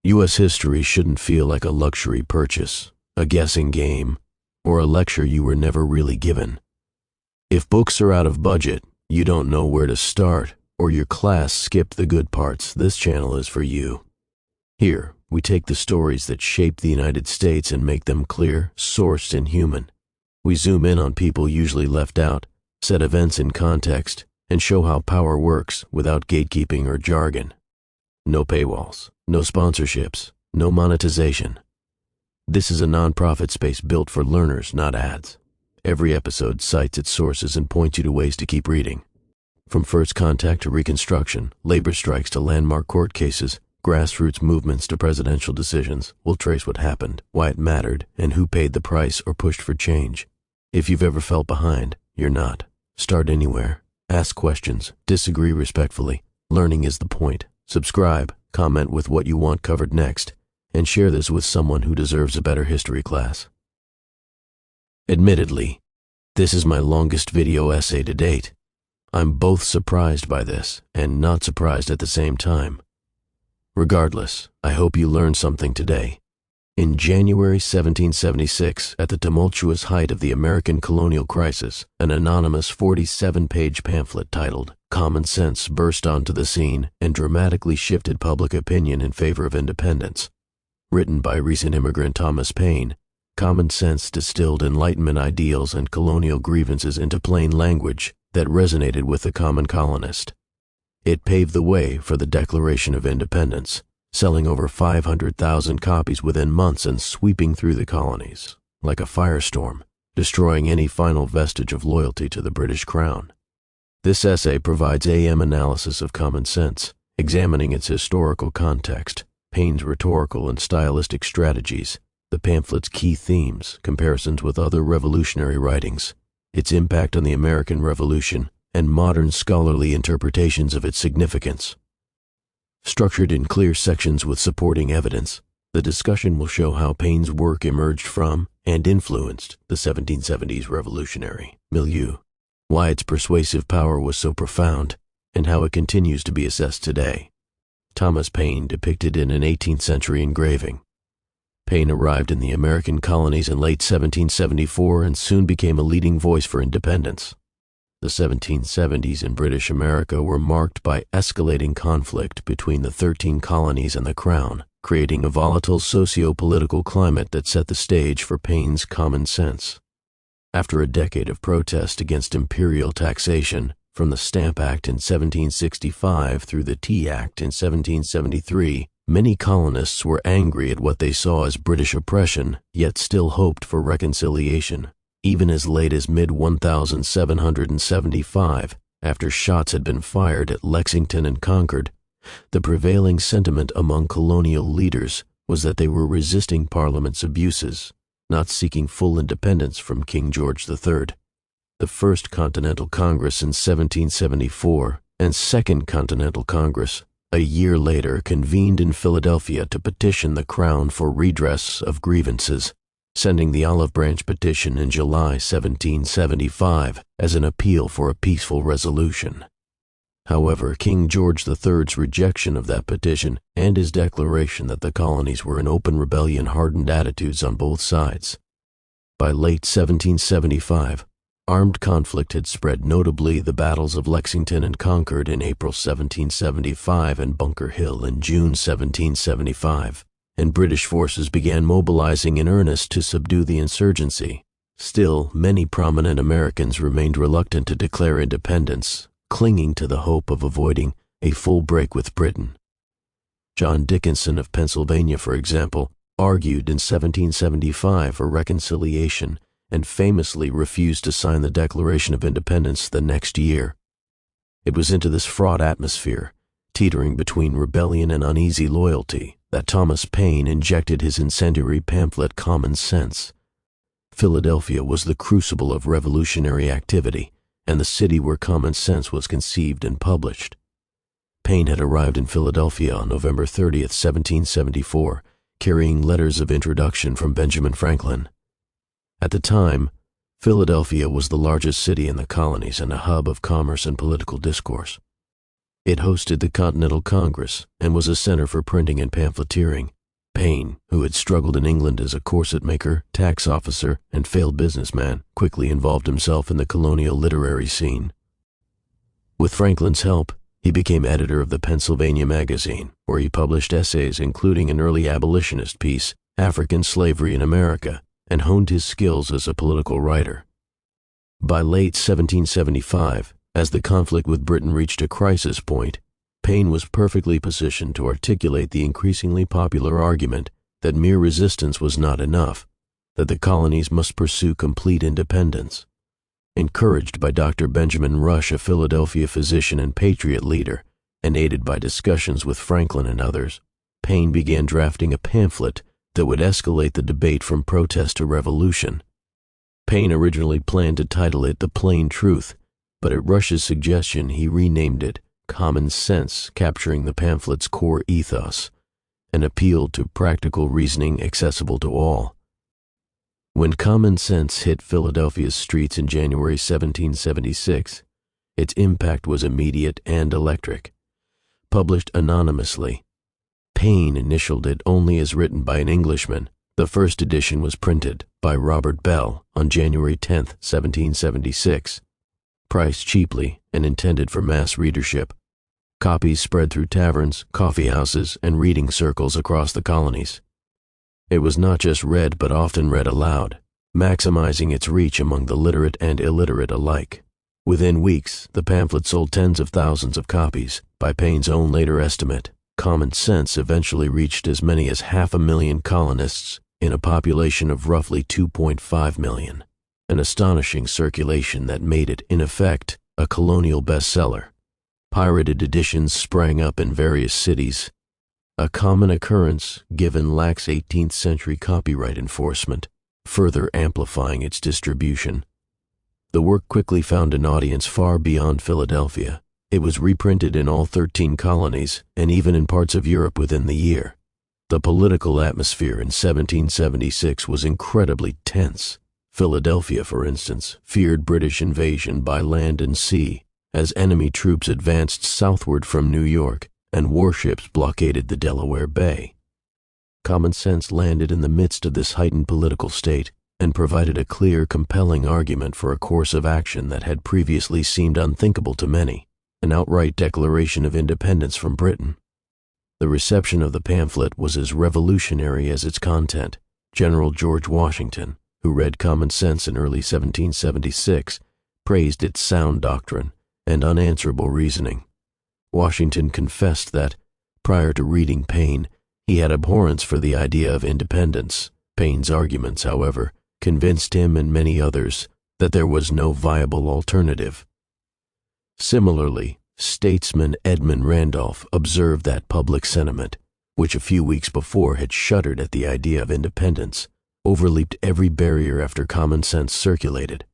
U.S. history shouldn't feel like a luxury purchase, a guessing game, or a lecture you were never really given. If books are out of budget, you don't know where to start, or your class skipped the good parts, this channel is for you. Here, we take the stories that shaped the United States and make them clear, sourced, and human. We zoom in on people usually left out, set events in context, and show how power works without gatekeeping or jargon. No paywalls, no sponsorships, no monetization. This is a nonprofit space built for learners, not ads. Every episode cites its sources and points you to ways to keep reading. From first contact to Reconstruction, labor strikes to landmark court cases, grassroots movements to presidential decisions, we'll trace what happened, why it mattered, and who paid the price or pushed for change. If you've ever felt behind, you're not. Start anywhere. Ask questions. Disagree respectfully. Learning is the point. Subscribe, comment with what you want covered next, and share this with someone who deserves a better history class. Admittedly, this is my longest video essay to date. I'm both surprised by this and not surprised at the same time. Regardless, I hope you learned something today. In January 1776, at the tumultuous height of the American colonial crisis, an anonymous 47-page pamphlet titled Common Sense burst onto the scene and dramatically shifted public opinion in favor of independence. Written by recent immigrant Thomas Paine, Common Sense distilled Enlightenment ideals and colonial grievances into plain language that resonated with the common colonist. It paved the way for the Declaration of Independence, selling over 500,000 copies within months and sweeping through the colonies like a firestorm, destroying any final vestige of loyalty to the British Crown. This essay provides AM analysis of Common Sense, examining its historical context, Paine's rhetorical and stylistic strategies, the pamphlet's key themes, comparisons with other revolutionary writings, its impact on the American Revolution, and modern scholarly interpretations of its significance. Structured in clear sections with supporting evidence, the discussion will show how Paine's work emerged from and influenced the 1770s revolutionary milieu, why its persuasive power was so profound, and how it continues to be assessed today. Thomas Paine depicted in an 18th century engraving. Paine arrived in the American colonies in late 1774 and soon became a leading voice for independence. The 1770s in British America were marked by escalating conflict between the 13 colonies and the Crown, creating a volatile socio-political climate that set the stage for Paine's Common Sense. After a decade of protest against imperial taxation, from the Stamp Act in 1765 through the Tea Act in 1773, many colonists were angry at what they saw as British oppression, yet still hoped for reconciliation. Even as late as mid-1775, after shots had been fired at Lexington and Concord, the prevailing sentiment among colonial leaders was that they were resisting Parliament's abuses, not seeking full independence from King George III. The First Continental Congress in 1774 and Second Continental Congress a year later convened in Philadelphia to petition the Crown for redress of grievances, sending the Olive Branch Petition in July 1775 as an appeal for a peaceful resolution. However, King George III's rejection of that petition and his declaration that the colonies were in open rebellion hardened attitudes on both sides. By late 1775, armed conflict had spread, notably the battles of Lexington and Concord in April 1775 and Bunker Hill in June 1775. And British forces began mobilizing in earnest to subdue the insurgency. Still, many prominent Americans remained reluctant to declare independence, clinging to the hope of avoiding a full break with Britain. John Dickinson of Pennsylvania, for example, argued in 1775 for reconciliation and famously refused to sign the Declaration of Independence the next year. It was into this fraught atmosphere, teetering between rebellion and uneasy loyalty, that Thomas Paine injected his incendiary pamphlet Common Sense. Philadelphia was the crucible of revolutionary activity, and the city where Common Sense was conceived and published. Paine had arrived in Philadelphia on November 30th, 1774, carrying letters of introduction from Benjamin Franklin. At the time, Philadelphia was the largest city in the colonies and a hub of commerce and political discourse. It hosted the Continental Congress and was a center for printing and pamphleteering, Paine, who had struggled in England as a corset maker, tax officer, and failed businessman, quickly involved himself in the colonial literary scene. With Franklin's help, he became editor of the Pennsylvania Magazine, where he published essays including an early abolitionist piece, African Slavery in America, and honed his skills as a political writer. By late 1775, as the conflict with Britain reached a crisis point, Paine was perfectly positioned to articulate the increasingly popular argument that mere resistance was not enough, that the colonies must pursue complete independence. Encouraged by Dr. Benjamin Rush, a Philadelphia physician and patriot leader, and aided by discussions with Franklin and others, Paine began drafting a pamphlet that would escalate the debate from protest to revolution. Paine originally planned to title it The Plain Truth, but at Rush's suggestion he renamed it Common Sense, capturing the pamphlet's core ethos, an appeal to practical reasoning accessible to all. When Common Sense hit Philadelphia's streets in January 1776, its impact was immediate and electric. Published anonymously, Paine initialed it only as written by an Englishman. The first edition was printed by Robert Bell on January 10, 1776. Priced cheaply and intended for mass readership, copies spread through taverns, coffee houses, and reading circles across the colonies. It was not just read but often read aloud, maximizing its reach among the literate and illiterate alike. Within weeks, the pamphlet sold tens of thousands of copies. By Paine's own later estimate, Common Sense eventually reached as many as 500,000 colonists in a population of roughly 2.5 million. An astonishing circulation that made it, in effect, a colonial bestseller. Pirated editions sprang up in various cities, a common occurrence given lax 18th century copyright enforcement, further amplifying its distribution. The work quickly found an audience far beyond Philadelphia. It was reprinted in all 13 colonies and even in parts of Europe within the year. The political atmosphere in 1776 was incredibly tense. Philadelphia, for instance, feared British invasion by land and sea as enemy troops advanced southward from New York and warships blockaded the Delaware Bay. Common Sense landed in the midst of this heightened political state and provided a clear, compelling argument for a course of action that had previously seemed unthinkable to many, an outright declaration of independence from Britain. The reception of the pamphlet was as revolutionary as its content. General George Washington, who read Common Sense in early 1776, praised its sound doctrine and unanswerable reasoning. Washington confessed that, prior to reading Paine, he had abhorrence for the idea of independence. Paine's arguments, however, convinced him and many others that there was no viable alternative. Similarly, statesman Edmund Randolph observed that public sentiment, which a few weeks before had shuddered at the idea of independence, overleaped every barrier after Common Sense circulated.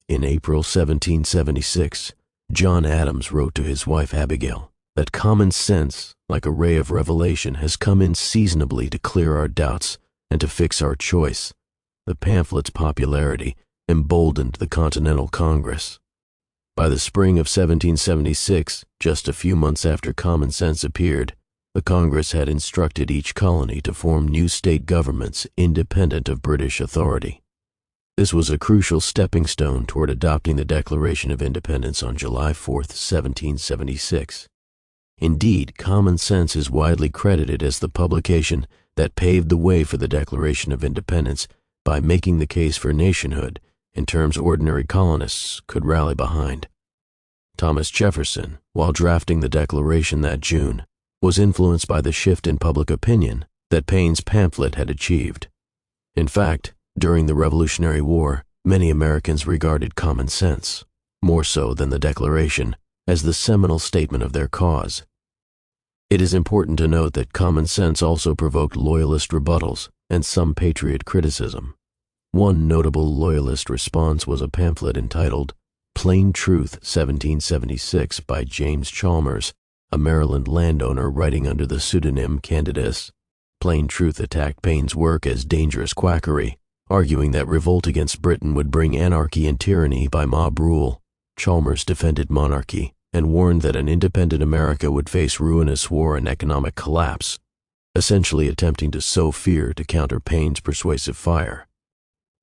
In April 1776, John Adams wrote to his wife Abigail that common sense, like a ray of revelation, has come in seasonably to clear our doubts and to fix our choice. The pamphlet's popularity emboldened the Continental Congress. By the spring of 1776, just a few months after Common Sense appeared, the Congress had instructed each colony to form new state governments independent of British authority. This was a crucial stepping stone toward adopting the Declaration of Independence on July 4, 1776. Indeed, Common Sense is widely credited as the publication that paved the way for the Declaration of Independence by making the case for nationhood in terms ordinary colonists could rally behind. Thomas Jefferson, while drafting the Declaration that June, was influenced by the shift in public opinion that Paine's pamphlet had achieved. In fact, during the Revolutionary War, many Americans regarded Common Sense, more so than the Declaration, as the seminal statement of their cause. It is important to note that Common Sense also provoked Loyalist rebuttals and some Patriot criticism. One notable Loyalist response was a pamphlet entitled Plain Truth 1776 by James Chalmers, a Maryland landowner writing under the pseudonym Candidus. Plain Truth attacked Paine's work as dangerous quackery, arguing that revolt against Britain would bring anarchy and tyranny by mob rule. Chalmers defended monarchy and warned that an independent America would face ruinous war and economic collapse. essentially attempting to sow fear to counter Paine's persuasive fire.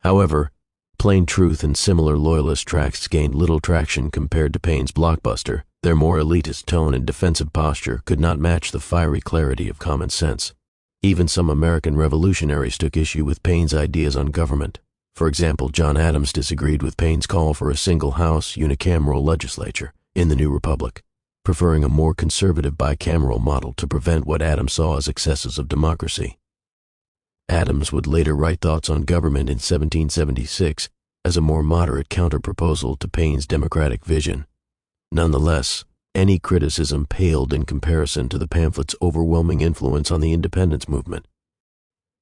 However, Plain Truth and similar loyalist tracts gained little traction compared to Paine's blockbuster. Their more elitist tone and defensive posture could not match the fiery clarity of Common Sense. Even some American revolutionaries took issue with Paine's ideas on government. For example, John Adams disagreed with Paine's call for a single-house, unicameral legislature in the New Republic, preferring a more conservative bicameral model to prevent what Adams saw as excesses of democracy. Adams would later write Thoughts on Government in 1776 as a more moderate counter-proposal to Paine's democratic vision. Nonetheless, any criticism paled in comparison to the pamphlet's overwhelming influence on the independence movement.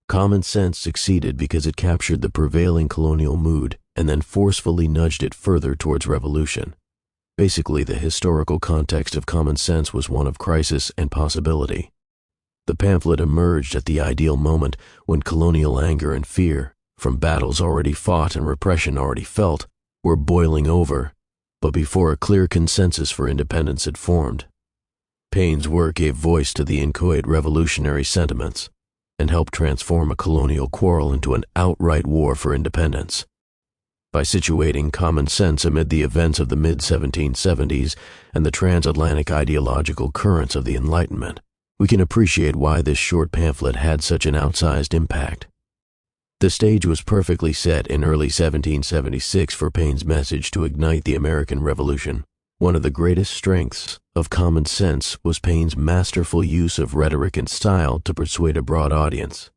Common Sense succeeded because it captured the prevailing colonial mood and then forcefully nudged it further towards revolution. Basically, the historical context of Common Sense was one of crisis and possibility. The pamphlet emerged at the ideal moment when colonial anger and fear, from battles already fought and repression already felt, were boiling over, but before a clear consensus for independence had formed. Paine's work gave voice to the inchoate revolutionary sentiments and helped transform a colonial quarrel into an outright war for independence. By situating Common Sense amid the events of the mid-1770s and the transatlantic ideological currents of the Enlightenment, we can appreciate why this short pamphlet had such an outsized impact. The stage was perfectly set in early 1776 for Paine's message to ignite the American Revolution. One of the greatest strengths of Common Sense was Paine's masterful use of rhetoric and style to persuade a broad audience.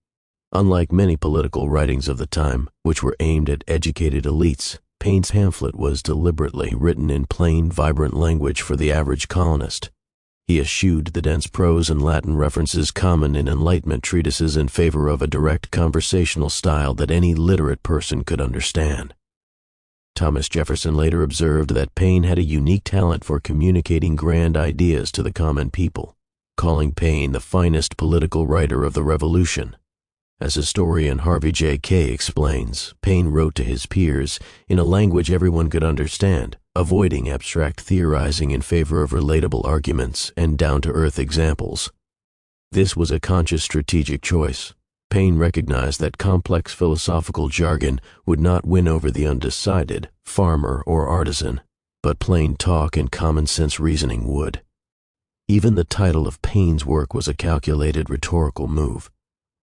Unlike many political writings of the time, which were aimed at educated elites, Paine's pamphlet was deliberately written in plain, vibrant language for the average colonist. He eschewed the dense prose and Latin references common in Enlightenment treatises in favor of a direct conversational style that any literate person could understand. Thomas Jefferson later observed that Paine had a unique talent for communicating grand ideas to the common people, calling Paine the finest political writer of the Revolution. As historian Harvey J. Kaye explains, Paine wrote to his peers in a language everyone could understand, avoiding abstract theorizing in favor of relatable arguments and down-to-earth examples. This was a conscious strategic choice. Paine recognized that complex philosophical jargon would not win over the undecided, farmer or artisan, but plain talk and common-sense reasoning would. Even the title of Paine's work was a calculated rhetorical move.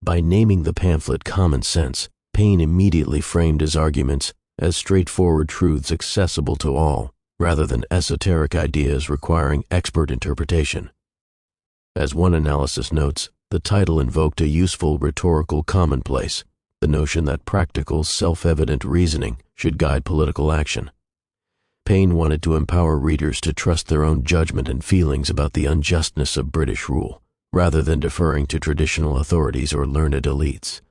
By naming the pamphlet Common Sense, Paine immediately framed his arguments as straightforward truths accessible to all, rather than esoteric ideas requiring expert interpretation. As one analysis notes, the title invoked a useful rhetorical commonplace, the notion that practical, self-evident reasoning should guide political action. Paine wanted to empower readers to trust their own judgment and feelings about the unjustness of British rule, rather than deferring to traditional authorities or learned elites.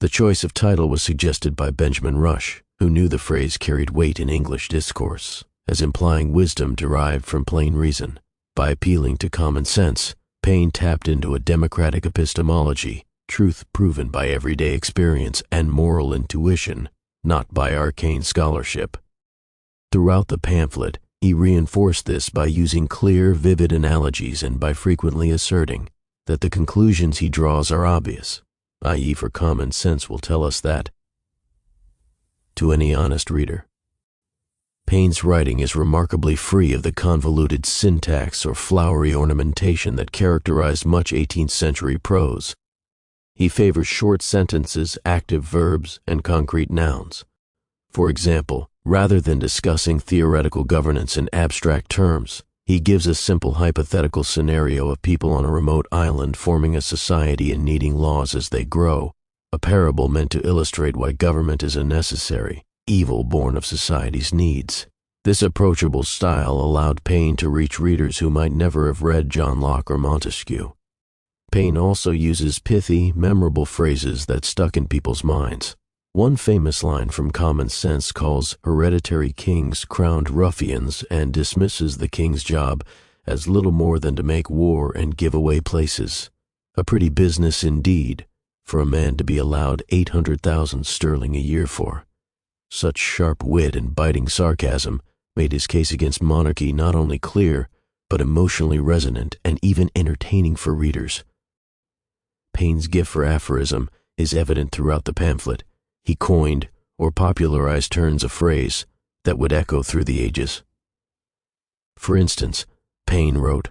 The choice of title was suggested by Benjamin Rush, who knew the phrase carried weight in English discourse, as implying wisdom derived from plain reason. By appealing to common sense, Paine tapped into a democratic epistemology, truth proven by everyday experience and moral intuition, not by arcane scholarship. Throughout the pamphlet, he reinforced this by using clear, vivid analogies and by frequently asserting that the conclusions he draws are obvious, i.e., for common sense will tell us that. To any honest reader, Paine's writing is remarkably free of the convoluted syntax or flowery ornamentation that characterized much 18th century prose. He favors short sentences, active verbs, and concrete nouns. For example, rather than discussing theoretical governance in abstract terms, he gives a simple hypothetical scenario of people on a remote island forming a society and needing laws as they grow, a parable meant to illustrate why government is a necessary evil born of society's needs. This approachable style allowed Paine to reach readers who might never have read John Locke or Montesquieu. Paine also uses pithy, memorable phrases that stuck in people's minds. One famous line from Common Sense calls hereditary kings crowned ruffians and dismisses the king's job as little more than to make war and give away places. A pretty business indeed for a man to be allowed 800,000 sterling a year for. Such sharp wit and biting sarcasm made his case against monarchy not only clear, but emotionally resonant and even entertaining for readers. Paine's gift for aphorism is evident throughout the pamphlet. He coined or popularized turns of phrase that would echo through the ages. For instance, Paine wrote,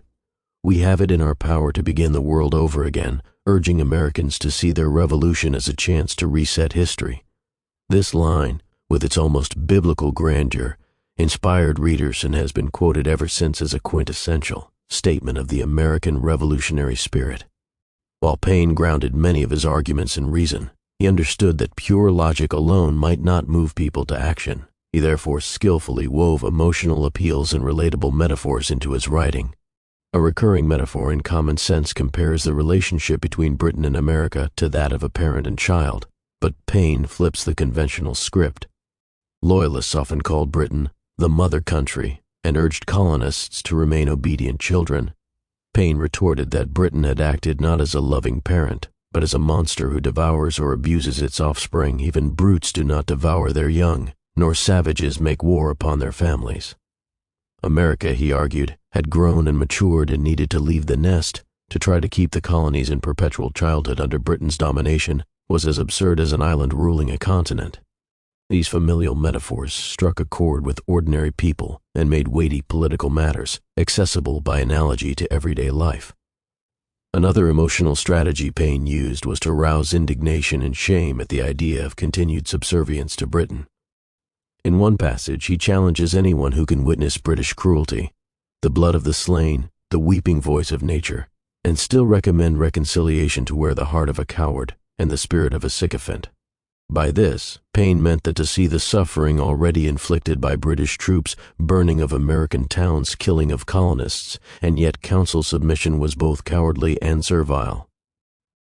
"We have it in our power to begin the world over again, urging Americans to see their revolution as a chance to reset history." This line, with its almost biblical grandeur, inspired readers and has been quoted ever since as a quintessential statement of the American revolutionary spirit. While Paine grounded many of his arguments in reason, he understood that pure logic alone might not move people to action. He therefore skillfully wove emotional appeals and relatable metaphors into his writing. A recurring metaphor in Common Sense compares the relationship between Britain and America to that of a parent and child, but Paine flips the conventional script. Loyalists often called Britain the mother country and urged colonists to remain obedient children. Paine retorted that Britain had acted not as a loving parent, but as a monster who devours or abuses its offspring. Even brutes do not devour their young, nor savages make war upon their families. America, he argued, had grown and matured and needed to leave the nest. To try to keep the colonies in perpetual childhood under Britain's domination was as absurd as an island ruling a continent. These familial metaphors struck a chord with ordinary people and made weighty political matters accessible by analogy to everyday life. Another emotional strategy Paine used was to rouse indignation and shame at the idea of continued subservience to Britain. In one passage, he challenges anyone who can witness British cruelty, the blood of the slain, the weeping voice of nature, and still recommend reconciliation to wear the heart of a coward and the spirit of a sycophant. By this, Paine meant that to see the suffering already inflicted by British troops, burning of American towns, killing of colonists, and yet counsel submission was both cowardly and servile.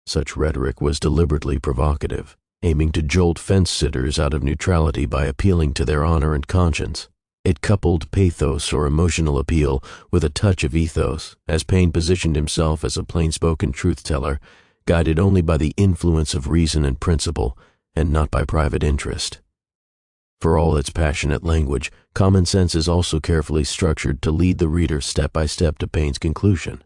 Such rhetoric was deliberately provocative, aiming to jolt fence-sitters out of neutrality by appealing to their honor and conscience. It coupled pathos or emotional appeal with a touch of ethos, as Paine positioned himself as a plainspoken truth-teller, guided only by the influence of reason and principle, and not by private interest. For all its passionate language, Common Sense is also carefully structured to lead the reader step by step to Paine's conclusion.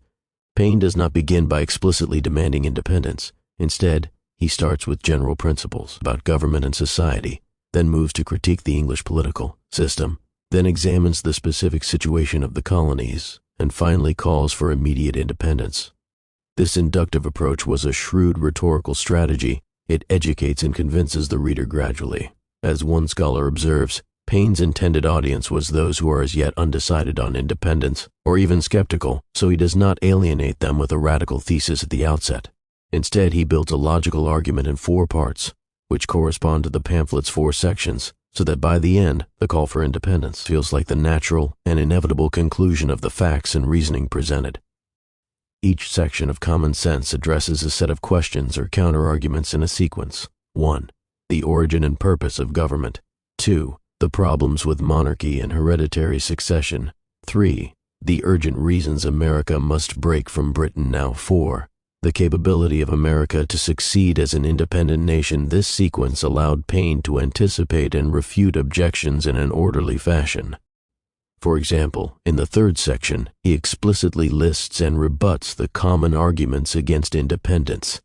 Paine does not begin by explicitly demanding independence. Instead, he starts with general principles about government and society, then moves to critique the English political system, then examines the specific situation of the colonies, and finally calls for immediate independence. This inductive approach was a shrewd rhetorical strategy. It educates and convinces the reader gradually. As one scholar observes, Paine's intended audience was those who are as yet undecided on independence, or even skeptical, so he does not alienate them with a radical thesis at the outset. Instead, he builds a logical argument in 4 parts, which correspond to the pamphlet's 4 sections, so that by the end, the call for independence feels like the natural and inevitable conclusion of the facts and reasoning presented. Each section of Common Sense addresses a set of questions or counter-arguments in a sequence. 1. The origin and purpose of government. 2. The problems with monarchy and hereditary succession. 3. The urgent reasons America must break from Britain now. 4. The capability of America to succeed as an independent nation. This sequence allowed Paine to anticipate and refute objections in an orderly fashion. For example, in the 3rd section, he explicitly lists and rebuts the common arguments against independence,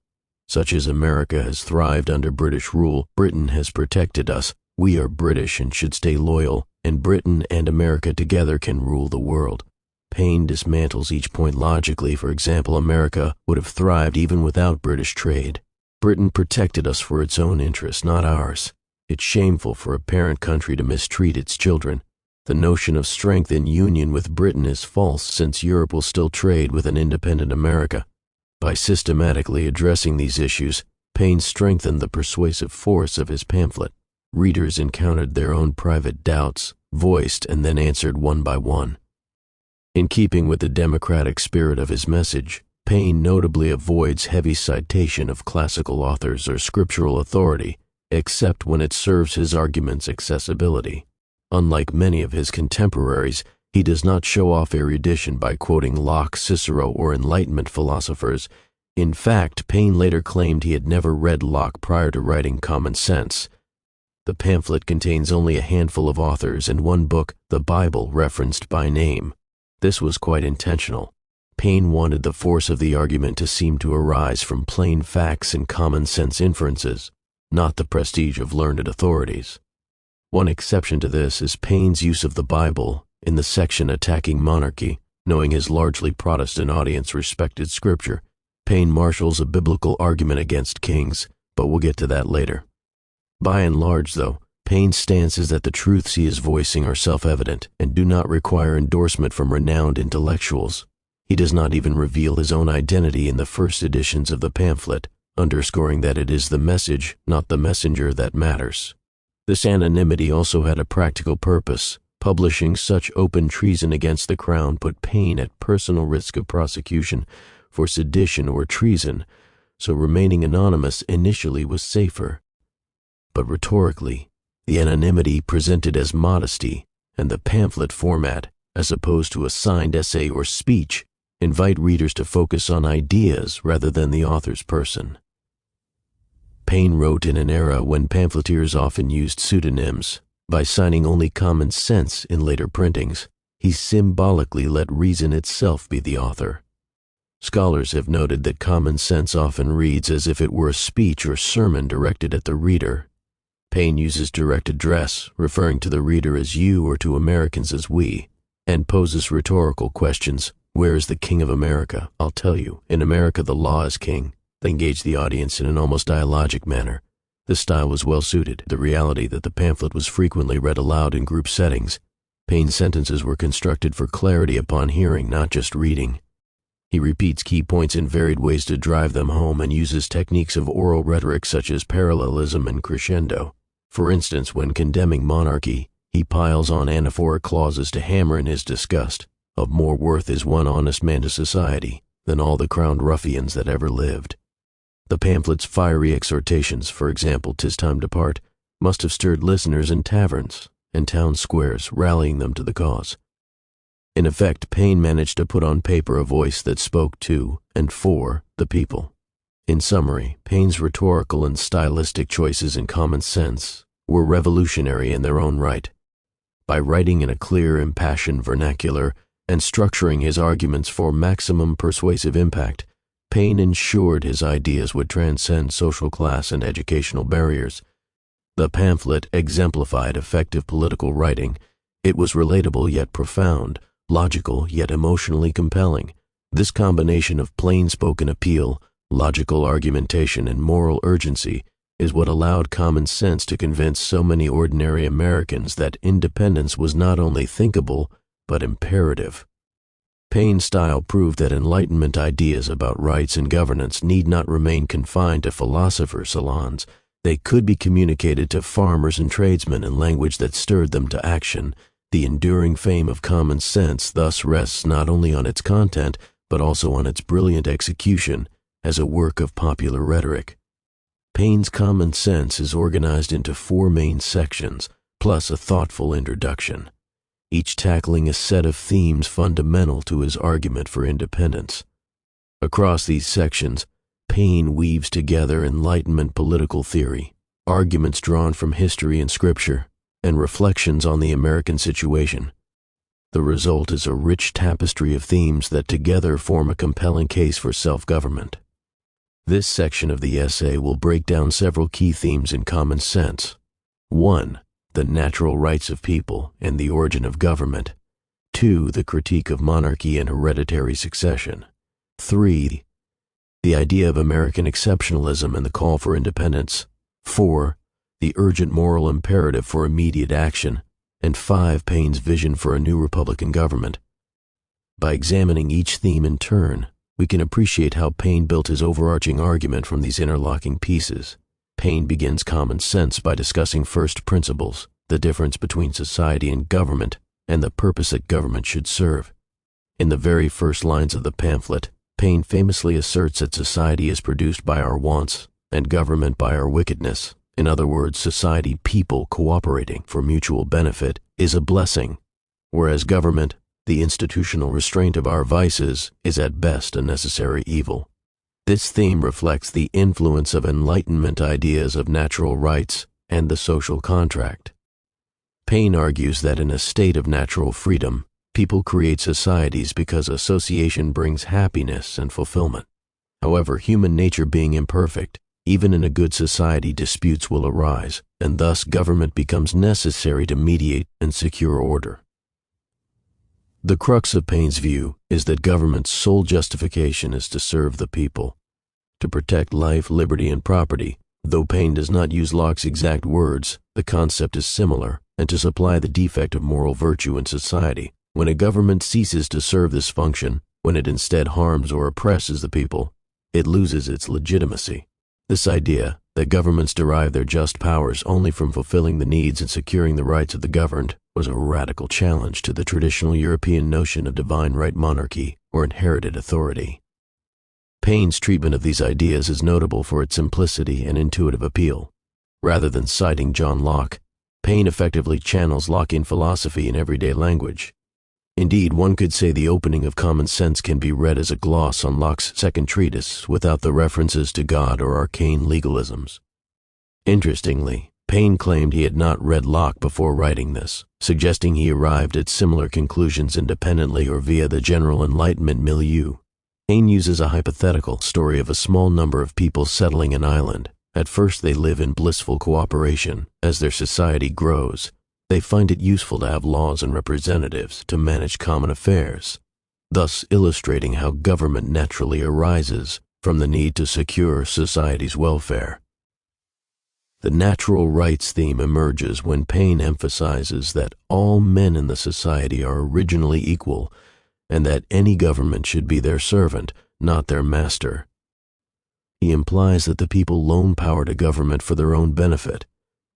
such as America has thrived under British rule, Britain has protected us, we are British and should stay loyal, and Britain and America together can rule the world. Paine dismantles each point logically. For example, America would have thrived even without British trade. Britain protected us for its own interests, not ours. It's shameful for a parent country to mistreat its children. The notion of strength in union with Britain is false, since Europe will still trade with an independent America. By systematically addressing these issues, Paine strengthened the persuasive force of his pamphlet. Readers encountered their own private doubts, voiced and then answered one by one. In keeping with the democratic spirit of his message, Paine notably avoids heavy citation of classical authors or scriptural authority, except when it serves his argument's accessibility. Unlike many of his contemporaries, he does not show off erudition by quoting Locke, Cicero, or Enlightenment philosophers. In fact, Paine later claimed he had never read Locke prior to writing Common Sense. The pamphlet contains only a handful of authors and one book, the Bible, referenced by name. This was quite intentional. Paine wanted the force of the argument to seem to arise from plain facts and common-sense inferences, not the prestige of learned authorities. One exception to this is Paine's use of the Bible in the section attacking monarchy. Knowing his largely Protestant audience respected Scripture, Paine marshals a biblical argument against kings, but we'll get to that later. By and large, though, Paine's stance is that the truths he is voicing are self-evident and do not require endorsement from renowned intellectuals. He does not even reveal his own identity in the first editions of the pamphlet, underscoring that it is the message, not the messenger, that matters. This anonymity also had a practical purpose. Publishing such open treason against the crown put Paine at personal risk of prosecution for sedition or treason, so remaining anonymous initially was safer. But rhetorically, the anonymity presented as modesty and the pamphlet format, as opposed to a signed essay or speech, invite readers to focus on ideas rather than the author's person. Paine wrote in an era when pamphleteers often used pseudonyms. By signing only common sense in later printings, he symbolically let reason itself be the author. Scholars have noted that common sense often reads as if it were a speech or sermon directed at the reader. Paine uses direct address, referring to the reader as you or to Americans as we, and poses rhetorical questions. Where is the King of America? I'll tell you, in America the law is king. They engage the audience in an almost dialogic manner. This style was well suited to the reality that the pamphlet was frequently read aloud in group settings. Paine's sentences were constructed for clarity upon hearing, not just reading. He repeats key points in varied ways to drive them home and uses techniques of oral rhetoric such as parallelism and crescendo. For instance, when condemning monarchy, he piles on anaphoric clauses to hammer in his disgust. Of more worth is one honest man to society than all the crowned ruffians that ever lived. The pamphlet's fiery exhortations, for example, "'Tis time to part," must have stirred listeners in taverns and town squares, rallying them to the cause. In effect, Paine managed to put on paper a voice that spoke to and for the people. In summary, Paine's rhetorical and stylistic choices in common sense were revolutionary in their own right. By writing in a clear, impassioned vernacular and structuring his arguments for maximum persuasive impact, Paine ensured his ideas would transcend social class and educational barriers. The pamphlet exemplified effective political writing. It was relatable yet profound, logical yet emotionally compelling. This combination of plain-spoken appeal, logical argumentation, and moral urgency is what allowed common sense to convince so many ordinary Americans that independence was not only thinkable, but imperative. Paine's style proved that Enlightenment ideas about rights and governance need not remain confined to philosopher salons. They could be communicated to farmers and tradesmen in language that stirred them to action. The enduring fame of common sense thus rests not only on its content, but also on its brilliant execution as a work of popular rhetoric. Paine's common sense is organized into 4 main sections, plus a thoughtful introduction, each tackling a set of themes fundamental to his argument for independence. Across these sections, Paine weaves together Enlightenment political theory, arguments drawn from history and scripture, and reflections on the American situation. The result is a rich tapestry of themes that together form a compelling case for self-government. This section of the essay will break down several key themes in common sense. 1. The natural rights of people and the origin of government. 2. The critique of monarchy and hereditary succession. 3. The idea of American exceptionalism and the call for independence. 4. The urgent moral imperative for immediate action. And 5. Paine's vision for a new Republican government. By examining each theme in turn, we can appreciate how Paine built his overarching argument from these interlocking pieces. Paine begins common sense by discussing first principles, the difference between society and government, and the purpose that government should serve. In the very first lines of the pamphlet, Paine famously asserts that society is produced by our wants and government by our wickedness. In other words, society, people cooperating for mutual benefit, is a blessing, whereas government, the institutional restraint of our vices, is at best a necessary evil. This theme reflects the influence of Enlightenment ideas of natural rights and the social contract. Paine argues that in a state of natural freedom, People create societies because association brings happiness and fulfillment. However, human nature being imperfect, even in a good society disputes will arise, and thus government becomes necessary to mediate and secure order. The crux of Paine's view is that government's sole justification is to serve the people, to protect life, liberty, and property. Though Paine does not use Locke's exact words, the concept is similar, and to supply the defect of moral virtue in society. When a government ceases to serve this function, when it instead harms or oppresses the people, it loses its legitimacy. This idea, that governments derive their just powers only from fulfilling the needs and securing the rights of the governed, was a radical challenge to the traditional European notion of divine right monarchy or inherited authority. Paine's treatment of these ideas is notable for its simplicity and intuitive appeal. Rather than citing John Locke, Paine effectively channels Lockean philosophy in everyday language. Indeed, one could say the opening of Common Sense can be read as a gloss on Locke's second treatise without the references to God or arcane legalisms. Interestingly, Paine claimed he had not read Locke before writing this, suggesting he arrived at similar conclusions independently or via the general Enlightenment milieu. Paine uses a hypothetical story of a small number of people settling an island. At first they live in blissful cooperation. As their society grows, they find it useful to have laws and representatives to manage common affairs, thus illustrating how government naturally arises from the need to secure society's welfare. The natural rights theme emerges when Paine emphasizes that all men in the society are originally equal and that any government should be their servant, not their master. He implies that the people loan power to government for their own benefit.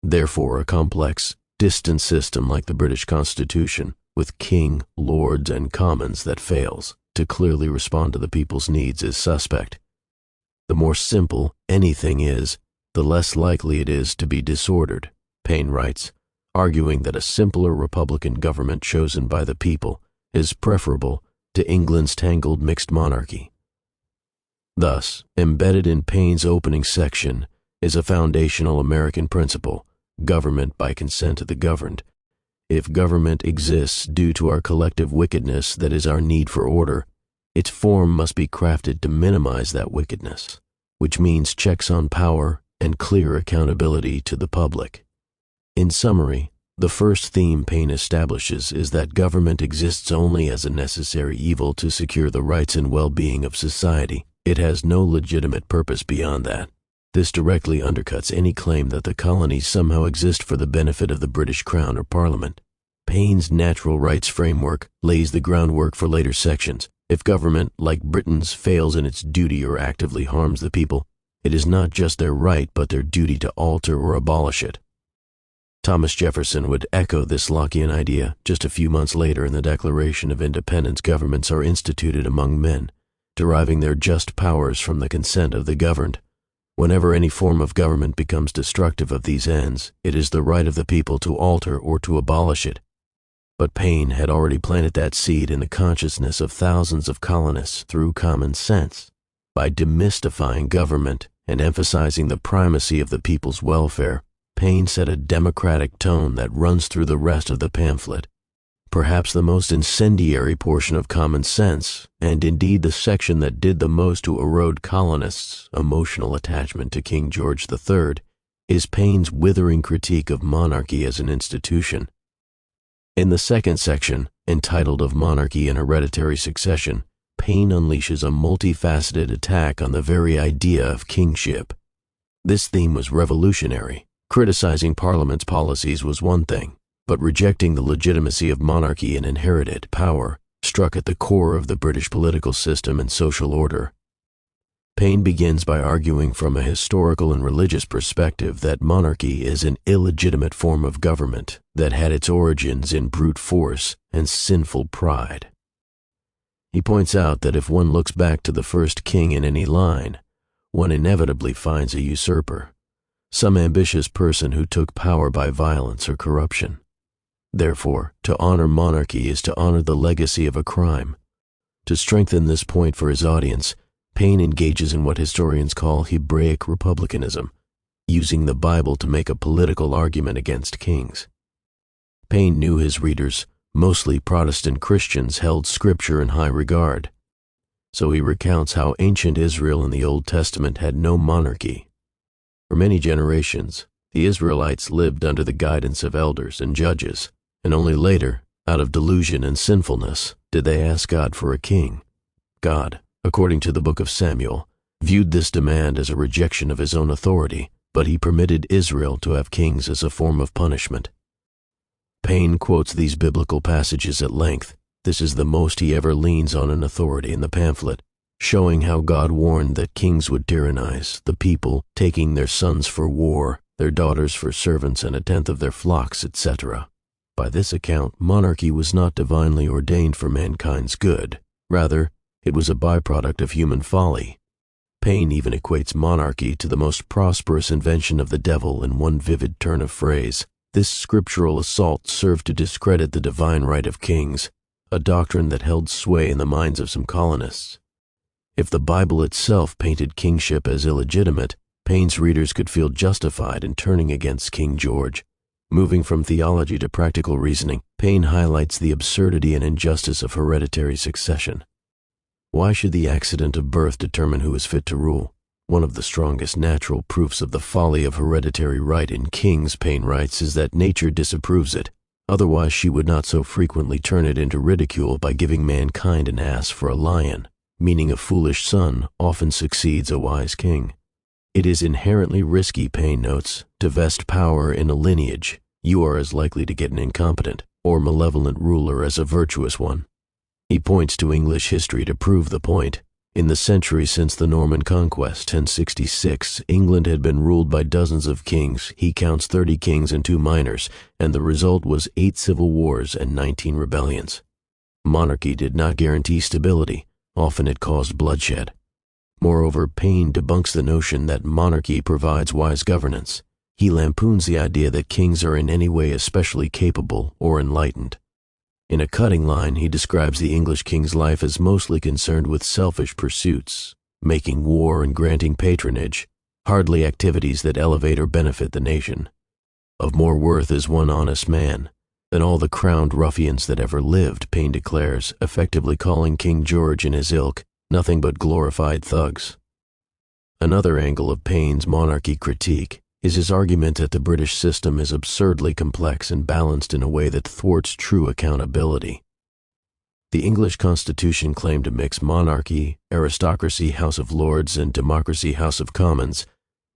Therefore, a complex, distant system like the British Constitution, with king, lords, and commons that fails to clearly respond to the people's needs is suspect. The more simple anything is, the less likely it is to be disordered, Paine writes, arguing that a simpler republican government chosen by the people is preferable to England's tangled mixed monarchy. Thus, embedded in Paine's opening section is a foundational American principle: government by consent of the governed. If government exists due to our collective wickedness, that is our need for order, its form must be crafted to minimize that wickedness, which means checks on power and clear accountability to the public. In summary, the first theme Paine establishes is that government exists only as a necessary evil to secure the rights and well-being of society. It has no legitimate purpose beyond that. This directly undercuts any claim that the colonies somehow exist for the benefit of the British Crown or Parliament. Paine's natural rights framework lays the groundwork for later sections. If government, like Britain's, fails in its duty or actively harms the people, it is not just their right but their duty to alter or abolish it. Thomas Jefferson would echo this Lockean idea just a few months later in the Declaration of Independence. Governments are instituted among men, deriving their just powers from the consent of the governed. Whenever any form of government becomes destructive of these ends, it is the right of the people to alter or to abolish it. But Paine had already planted that seed in the consciousness of thousands of colonists through common sense. By demystifying government and emphasizing the primacy of the people's welfare, Paine set a democratic tone that runs through the rest of the pamphlet. Perhaps the most incendiary portion of Common Sense, and indeed the section that did the most to erode colonists' emotional attachment to King George III, is Paine's withering critique of monarchy as an institution. In the second section, entitled Of Monarchy and Hereditary Succession, Paine unleashes a multifaceted attack on the very idea of kingship. This theme was revolutionary. Criticizing Parliament's policies was one thing, but rejecting the legitimacy of monarchy and inherited power struck at the core of the British political system and social order. Paine begins by arguing from a historical and religious perspective that monarchy is an illegitimate form of government that had its origins in brute force and sinful pride. He points out that if one looks back to the first king in any line, one inevitably finds a usurper, some ambitious person who took power by violence or corruption. Therefore, to honor monarchy is to honor the legacy of a crime. To strengthen this point for his audience, Paine engages in what historians call Hebraic republicanism, using the Bible to make a political argument against kings. Paine knew his readers, Mostly Protestant Christians held Scripture in high regard. So he recounts how ancient Israel in the Old Testament had no monarchy. For many generations, the Israelites lived under the guidance of elders and judges, and only later, out of delusion and sinfulness, did they ask God for a king. God, according to the book of Samuel, viewed this demand as a rejection of his own authority, but he permitted Israel to have kings as a form of punishment. Paine quotes these biblical passages at length. This is the most he ever leans on an authority in the pamphlet, showing how God warned that kings would tyrannize the people, taking their sons for war, their daughters for servants, and a tenth of their flocks, etc. By this account, monarchy was not divinely ordained for mankind's good. Rather, it was a byproduct of human folly. Paine even equates monarchy to the most prosperous invention of the devil in one vivid turn of phrase. This scriptural assault served to discredit the divine right of kings, a doctrine that held sway in the minds of some colonists. If the Bible itself painted kingship as illegitimate, Paine's readers could feel justified in turning against King George. Moving from theology to practical reasoning, Paine highlights the absurdity and injustice of hereditary succession. Why should the accident of birth determine who is fit to rule? One of the strongest natural proofs of the folly of hereditary right in kings, Paine writes, is that nature disapproves it. Otherwise she would not so frequently turn it into ridicule by giving mankind an ass for a lion, meaning a foolish son often succeeds a wise king. It is inherently risky, Paine notes, to vest power in a lineage. You are as likely to get an incompetent or malevolent ruler as a virtuous one. He points to English history to prove the point. In the century since the Norman Conquest, 1066, England had been ruled by dozens of kings. He counts 30 kings and 2 minors, and the result was 8 civil wars and 19 rebellions. Monarchy did not guarantee stability. Often it caused bloodshed. Moreover, Paine debunks the notion that monarchy provides wise governance. He lampoons the idea that kings are in any way especially capable or enlightened. In a cutting line, he describes the English king's life as mostly concerned with selfish pursuits, making war and granting patronage, hardly activities that elevate or benefit the nation. Of more worth is one honest man than all the crowned ruffians that ever lived, Paine declares, effectively calling King George and his ilk nothing but glorified thugs. Another angle of Paine's monarchy critique is his argument that the British system is absurdly complex and balanced in a way that thwarts true accountability. The English Constitution claimed to mix monarchy, aristocracy, House of Lords, and democracy, House of Commons,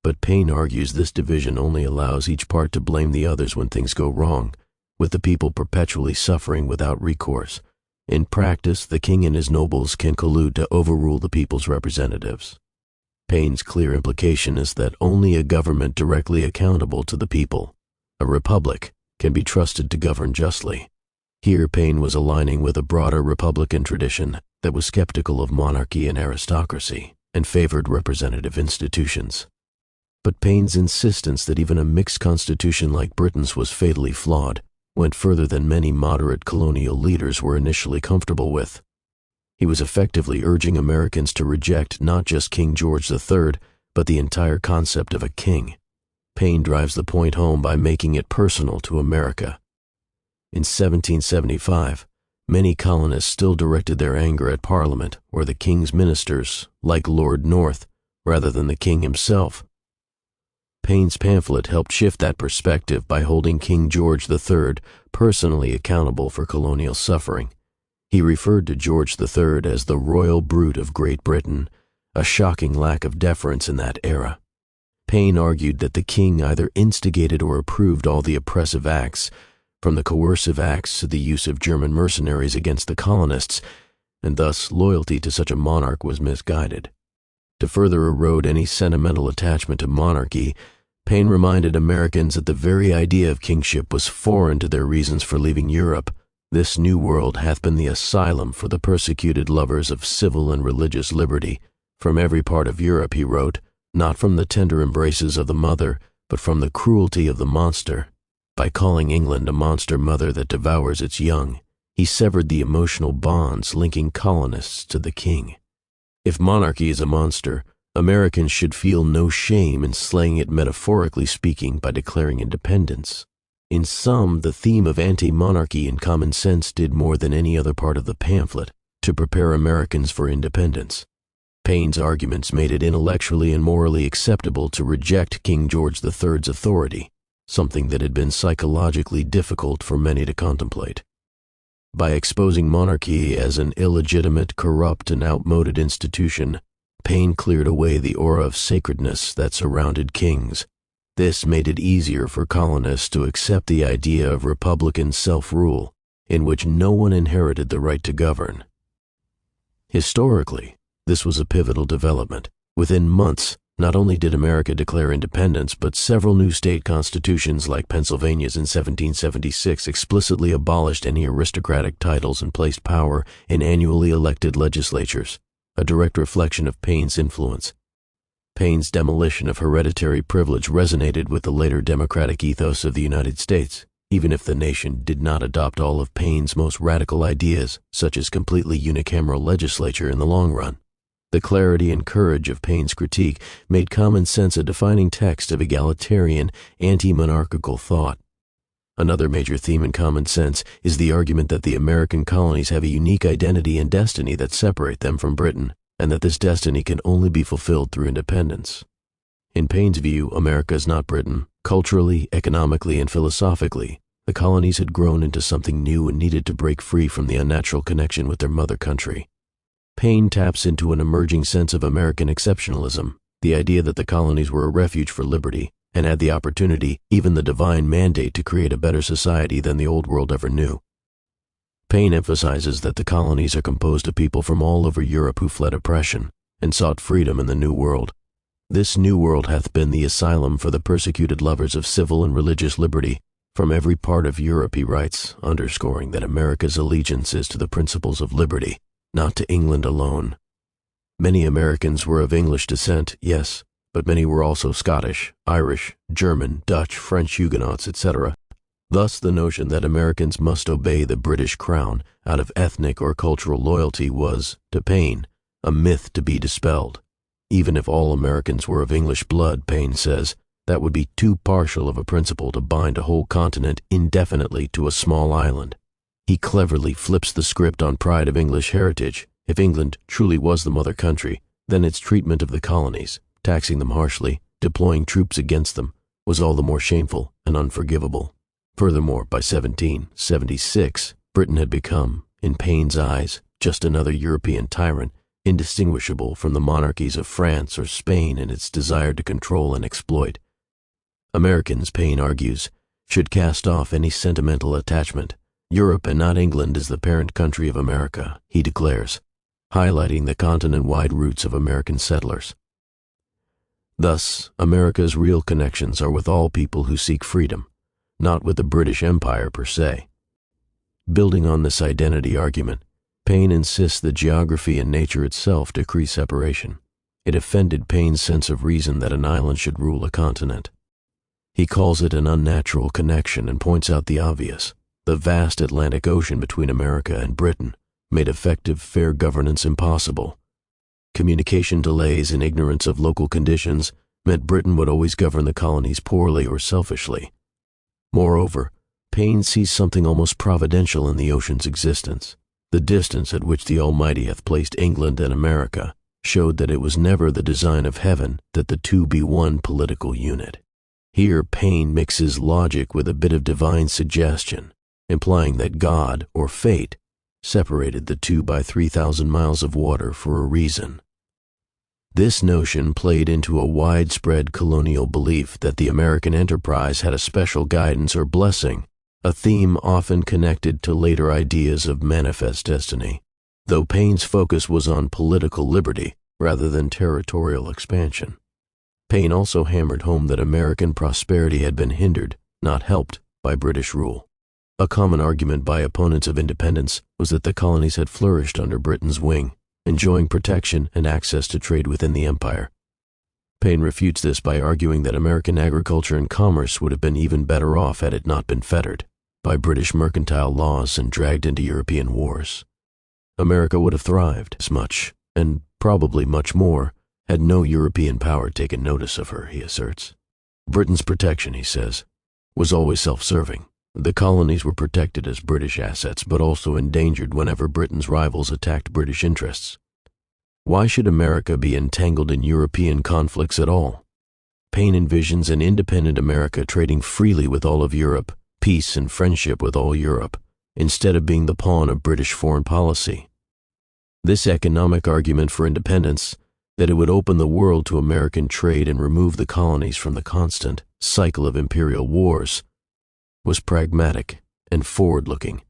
but Paine argues this division only allows each part to blame the others when things go wrong, with the people perpetually suffering without recourse. In practice, the king and his nobles can collude to overrule the people's representatives. Paine's clear implication is that only a government directly accountable to the people, a republic, can be trusted to govern justly. Here Paine was aligning with a broader Republican tradition that was skeptical of monarchy and aristocracy and favored representative institutions. But Paine's insistence that even a mixed constitution like Britain's was fatally flawed went further than many moderate colonial leaders were initially comfortable with. He was effectively urging Americans to reject not just King George III, but the entire concept of a king. Paine drives the point home by making it personal to America. In 1775, many colonists still directed their anger at Parliament or the king's ministers, like Lord North, rather than the king himself. Paine's pamphlet helped shift that perspective by holding King George III personally accountable for colonial suffering. He referred to George III as the royal brute of Great Britain, a shocking lack of deference in that era. Paine argued that the king either instigated or approved all the oppressive acts, from the coercive acts to the use of German mercenaries against the colonists, and thus loyalty to such a monarch was misguided. To further erode any sentimental attachment to monarchy, Paine reminded Americans that the very idea of kingship was foreign to their reasons for leaving Europe. This new world hath been the asylum for the persecuted lovers of civil and religious liberty. From every part of Europe, he wrote, not from the tender embraces of the mother, but from the cruelty of the monster. By calling England a monster mother that devours its young, he severed the emotional bonds linking colonists to the king. If monarchy is a monster, Americans should feel no shame in slaying it, metaphorically speaking, by declaring independence. In sum, the theme of anti-monarchy and common sense did more than any other part of the pamphlet to prepare Americans for independence. Paine's arguments made it intellectually and morally acceptable to reject King George III's authority, something that had been psychologically difficult for many to contemplate. By exposing monarchy as an illegitimate, corrupt, and outmoded institution, Paine cleared away the aura of sacredness that surrounded kings. This made it easier for colonists to accept the idea of republican self-rule, in which no one inherited the right to govern. Historically, this was a pivotal development. Within months, not only did America declare independence, but several new state constitutions like Pennsylvania's in 1776 explicitly abolished any aristocratic titles and placed power in annually elected legislatures, a direct reflection of Paine's influence. Paine's demolition of hereditary privilege resonated with the later democratic ethos of the United States, even if the nation did not adopt all of Paine's most radical ideas, such as completely unicameral legislature in the long run. The clarity and courage of Paine's critique made common sense a defining text of egalitarian, anti-monarchical thought. Another major theme in Common Sense is the argument that the American colonies have a unique identity and destiny that separate them from Britain, and that this destiny can only be fulfilled through independence. In Paine's view, America is not Britain. Culturally, economically, and philosophically, the colonies had grown into something new and needed to break free from the unnatural connection with their mother country. Paine taps into an emerging sense of American exceptionalism, the idea that the colonies were a refuge for liberty, and had the opportunity, even the divine mandate, to create a better society than the Old World ever knew. Paine emphasizes that the colonies are composed of people from all over Europe who fled oppression and sought freedom in the New World. This New World hath been the asylum for the persecuted lovers of civil and religious liberty. From every part of Europe, he writes, underscoring that America's allegiance is to the principles of liberty, not to England alone. Many Americans were of English descent, yes, but many were also Scottish, Irish, German, Dutch, French Huguenots, etc. Thus, the notion that Americans must obey the British crown out of ethnic or cultural loyalty was, to Paine, a myth to be dispelled. Even if all Americans were of English blood, Paine says, that would be too partial of a principle to bind a whole continent indefinitely to a small island. He cleverly flips the script on pride of English heritage. If England truly was the mother country, then its treatment of the colonies, taxing them harshly, deploying troops against them, was all the more shameful and unforgivable. Furthermore, by 1776, Britain had become, in Paine's eyes, just another European tyrant, indistinguishable from the monarchies of France or Spain in its desire to control and exploit. Americans, Paine argues, should cast off any sentimental attachment. Europe and not England is the parent country of America, he declares, highlighting the continent-wide roots of American settlers. Thus, America's real connections are with all people who seek freedom, not with the British Empire per se. Building on this identity argument, Paine insists that geography and nature itself decree separation. It offended Paine's sense of reason that an island should rule a continent. He calls it an unnatural connection and points out the obvious. The vast Atlantic Ocean between America and Britain made effective, fair governance impossible. Communication delays and ignorance of local conditions meant Britain would always govern the colonies poorly or selfishly. Moreover, Paine sees something almost providential in the ocean's existence. The distance at which the Almighty hath placed England and America showed that it was never the design of heaven that the two be one political unit. Here Paine mixes logic with a bit of divine suggestion, implying that God, or fate, separated the two by 3,000 miles of water for a reason. This notion played into a widespread colonial belief that the American enterprise had a special guidance or blessing, a theme often connected to later ideas of manifest destiny, though Paine's focus was on political liberty rather than territorial expansion. Paine also hammered home that American prosperity had been hindered, not helped, by British rule. A common argument by opponents of independence was that the colonies had flourished under Britain's wing, enjoying protection and access to trade within the empire. Paine refutes this by arguing that American agriculture and commerce would have been even better off had it not been fettered by British mercantile laws and dragged into European wars. America would have thrived as much, and probably much more, had no European power taken notice of her, he asserts. Britain's protection, he says, was always self-serving. The colonies were protected as British assets, but also endangered whenever Britain's rivals attacked British interests. Why should America be entangled in European conflicts at all? Paine envisions an independent America trading freely with all of Europe, peace and friendship with all Europe, instead of being the pawn of British foreign policy. This economic argument for independence, that it would open the world to American trade and remove the colonies from the constant cycle of imperial wars, was pragmatic and forward-looking.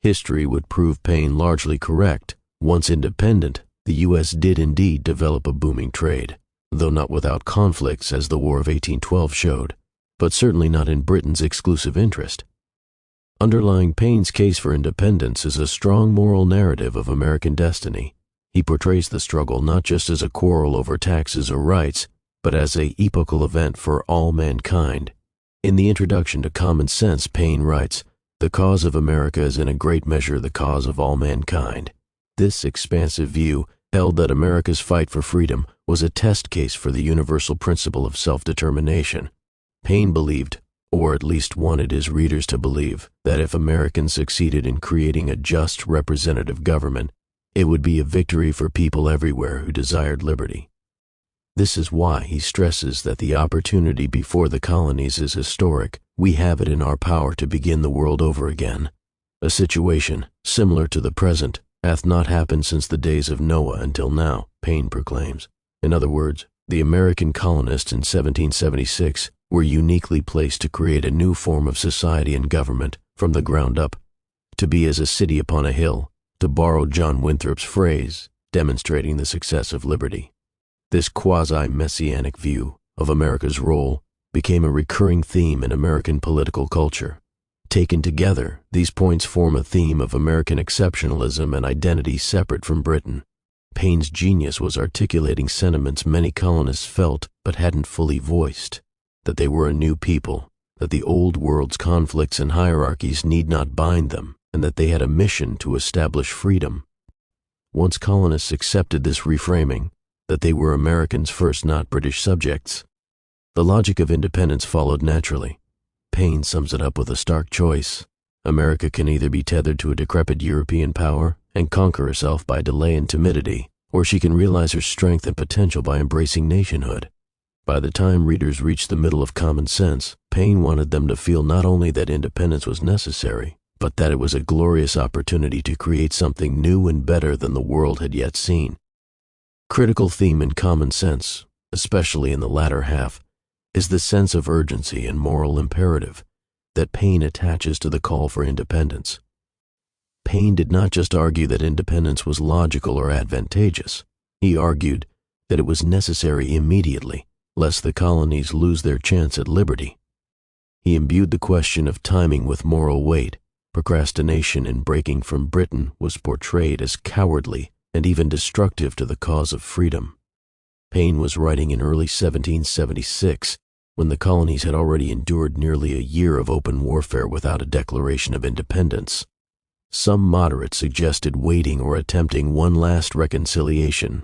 History would prove Paine largely correct. Once independent, the U.S. did indeed develop a booming trade, though not without conflicts as the War of 1812 showed, but certainly not in Britain's exclusive interest. Underlying Paine's case for independence is a strong moral narrative of American destiny. He portrays the struggle not just as a quarrel over taxes or rights, but as an epochal event for all mankind. In the introduction to Common Sense, Paine writes, "The cause of America is in a great measure the cause of all mankind." This expansive view held that America's fight for freedom was a test case for the universal principle of self-determination. Paine believed, or at least wanted his readers to believe, that if Americans succeeded in creating a just representative government, it would be a victory for people everywhere who desired liberty. This is why he stresses that the opportunity before the colonies is historic. We have it in our power to begin the world over again. A situation similar to the present hath not happened since the days of Noah until now, Paine proclaims. In other words, the American colonists in 1776 were uniquely placed to create a new form of society and government from the ground up, to be as a city upon a hill, to borrow John Winthrop's phrase, demonstrating the success of liberty. This quasi-messianic view of America's role became a recurring theme in American political culture. Taken together, these points form a theme of American exceptionalism and identity separate from Britain. Paine's genius was articulating sentiments many colonists felt but hadn't fully voiced, that they were a new people, that the old world's conflicts and hierarchies need not bind them, and that they had a mission to establish freedom. Once colonists accepted this reframing, that they were Americans first, not British subjects, the logic of independence followed naturally. Paine sums it up with a stark choice. America can either be tethered to a decrepit European power and conquer herself by delay and timidity, or she can realize her strength and potential by embracing nationhood. By the time readers reached the middle of Common Sense, Paine wanted them to feel not only that independence was necessary, but that it was a glorious opportunity to create something new and better than the world had yet seen. Critical theme in Common Sense, especially in the latter half, is the sense of urgency and moral imperative that Paine attaches to the call for independence. Paine did not just argue that independence was logical or advantageous. He argued that it was necessary immediately, lest the colonies lose their chance at liberty. He imbued the question of timing with moral weight. Procrastination in breaking from Britain was portrayed as cowardly and even destructive to the cause of freedom. Paine was writing in early 1776, when the colonies had already endured nearly a year of open warfare without a declaration of independence. Some moderates suggested waiting or attempting one last reconciliation.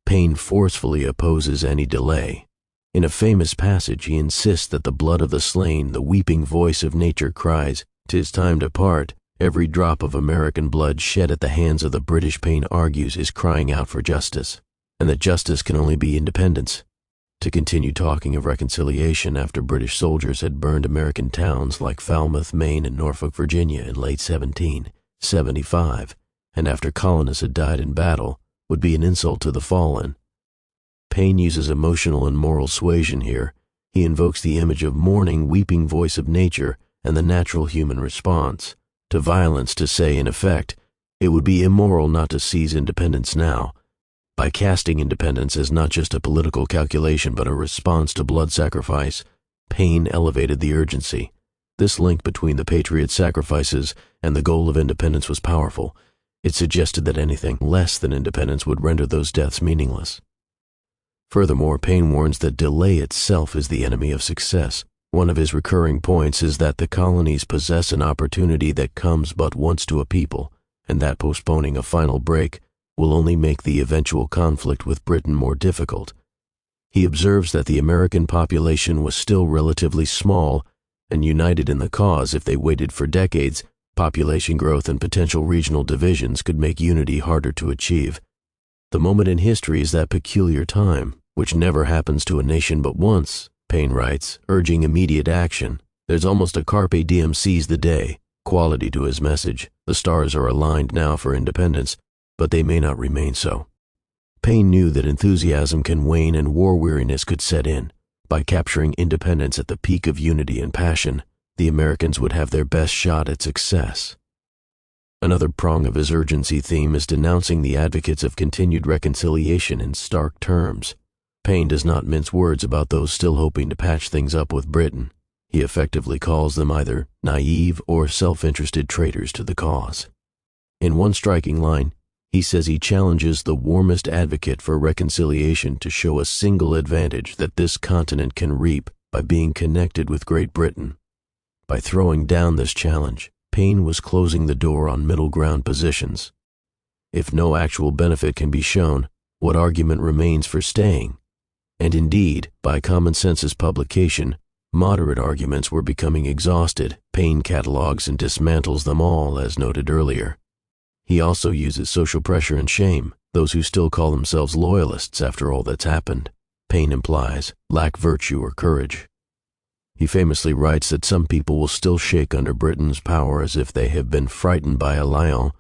Paine forcefully opposes any delay. In a famous passage, he insists that the blood of the slain, the weeping voice of nature cries, "'Tis time to part." Every drop of American blood shed at the hands of the British, Paine argues, is crying out for justice, and that justice can only be independence. To continue talking of reconciliation after British soldiers had burned American towns like Falmouth, Maine, and Norfolk, Virginia in late 1775, and after colonists had died in battle, would be an insult to the fallen. Paine uses emotional and moral suasion here. He invokes the image of mourning, weeping voice of nature and the natural human response to violence to say, in effect, it would be immoral not to seize independence now. By casting independence as not just a political calculation but a response to blood sacrifice, Paine elevated the urgency. This link between the patriot sacrifices and the goal of independence was powerful. It suggested that anything less than independence would render those deaths meaningless. Furthermore, Paine warns that delay itself is the enemy of success. One of his recurring points is that the colonies possess an opportunity that comes but once to a people, and that postponing a final break will only make the eventual conflict with Britain more difficult. He observes that the American population was still relatively small and united in the cause. If they waited for decades, population growth and potential regional divisions could make unity harder to achieve. The moment in history is that peculiar time, which never happens to a nation but once, Paine writes, urging immediate action. There's almost a carpe diem seize the day quality to his message. The stars are aligned now for independence, but they may not remain so. Paine knew that enthusiasm can wane and war weariness could set in. By capturing independence at the peak of unity and passion, the Americans would have their best shot at success. Another prong of his urgency theme is denouncing the advocates of continued reconciliation in stark terms. Paine does not mince words about those still hoping to patch things up with Britain. He effectively calls them either naive or self-interested traitors to the cause. In one striking line, he says he challenges the warmest advocate for reconciliation to show a single advantage that this continent can reap by being connected with Great Britain. By throwing down this challenge, Paine was closing the door on middle ground positions. If no actual benefit can be shown, what argument remains for staying? And indeed, by Common Sense's publication, moderate arguments were becoming exhausted. Paine catalogs and dismantles them all, as noted earlier. He also uses social pressure and shame. Those who still call themselves loyalists after all that's happened, Paine implies, lack virtue or courage. He famously writes that some people will still shake under Britain's power as if they have been frightened by a lion,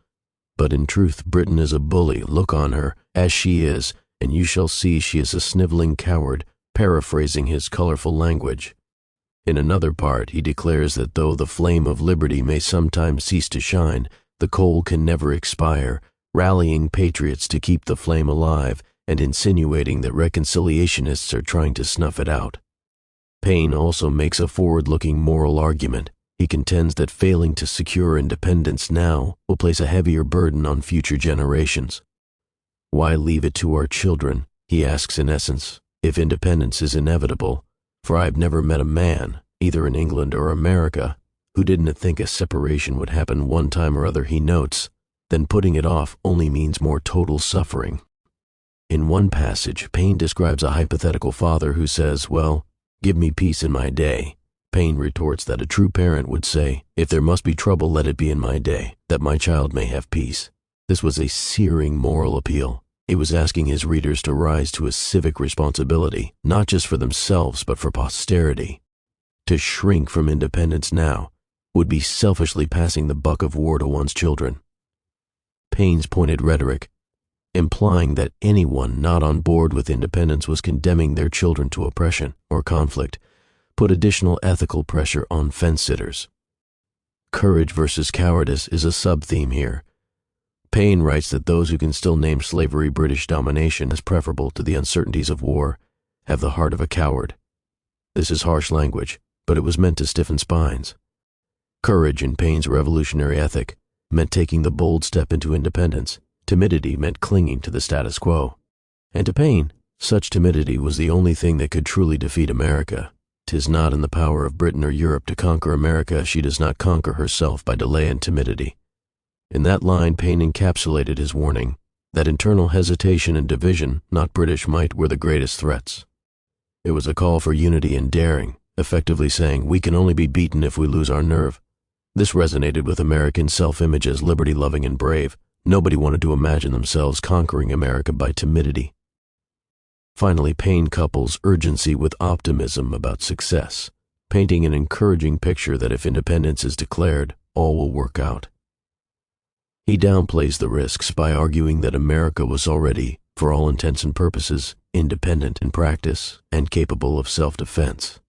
but in truth Britain is a bully. Look on her, as she is, and you shall see she is a sniveling coward, paraphrasing his colorful language. In another part, he declares that though the flame of liberty may sometimes cease to shine, the coal can never expire, rallying patriots to keep the flame alive and insinuating that reconciliationists are trying to snuff it out. Paine also makes a forward-looking moral argument. He contends that failing to secure independence now will place a heavier burden on future generations. Why leave it to our children, he asks in essence, if independence is inevitable? For I've never met a man, either in England or America, who didn't think a separation would happen one time or other. He notes, then putting it off only means more total suffering. In one passage, Paine describes a hypothetical father who says, well, give me peace in my day. Paine retorts that a true parent would say, if there must be trouble, let it be in my day, that my child may have peace. This was a searing moral appeal. He was asking his readers to rise to a civic responsibility, not just for themselves, but for posterity. To shrink from independence now would be selfishly passing the buck of war to one's children. Paine's pointed rhetoric, implying that anyone not on board with independence was condemning their children to oppression or conflict, put additional ethical pressure on fence-sitters. Courage versus cowardice is a sub-theme here. Paine writes that those who can still name slavery British domination as preferable to the uncertainties of war have the heart of a coward. This is harsh language, but it was meant to stiffen spines. Courage in Paine's revolutionary ethic meant taking the bold step into independence. Timidity meant clinging to the status quo. And to Paine, such timidity was the only thing that could truly defeat America. 'Tis not in the power of Britain or Europe to conquer America. She does not conquer herself by delay and timidity. In that line, Paine encapsulated his warning that internal hesitation and division, not British might, were the greatest threats. It was a call for unity and daring, effectively saying we can only be beaten if we lose our nerve. This resonated with American self-image as liberty-loving and brave. Nobody wanted to imagine themselves conquering America by timidity. Finally, Paine couples urgency with optimism about success, painting an encouraging picture that if independence is declared, all will work out. He downplays the risks by arguing that America was already, for all intents and purposes, independent in practice and capable of self-defense.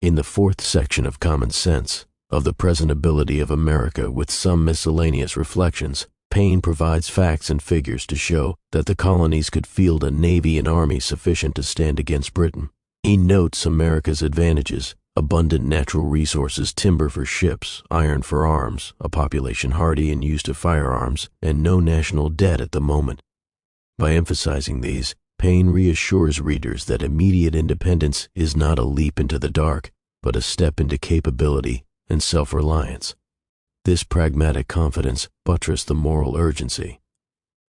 In the fourth section of Common Sense, of the present ability of America with some miscellaneous reflections, Paine provides facts and figures to show that the colonies could field a navy and army sufficient to stand against Britain. He notes America's advantages: abundant natural resources, timber for ships, iron for arms, a population hardy and used to firearms, and no national debt at the moment. By emphasizing these, Paine reassures readers that immediate independence is not a leap into the dark, but a step into capability and self-reliance. This pragmatic confidence buttressed the moral urgency.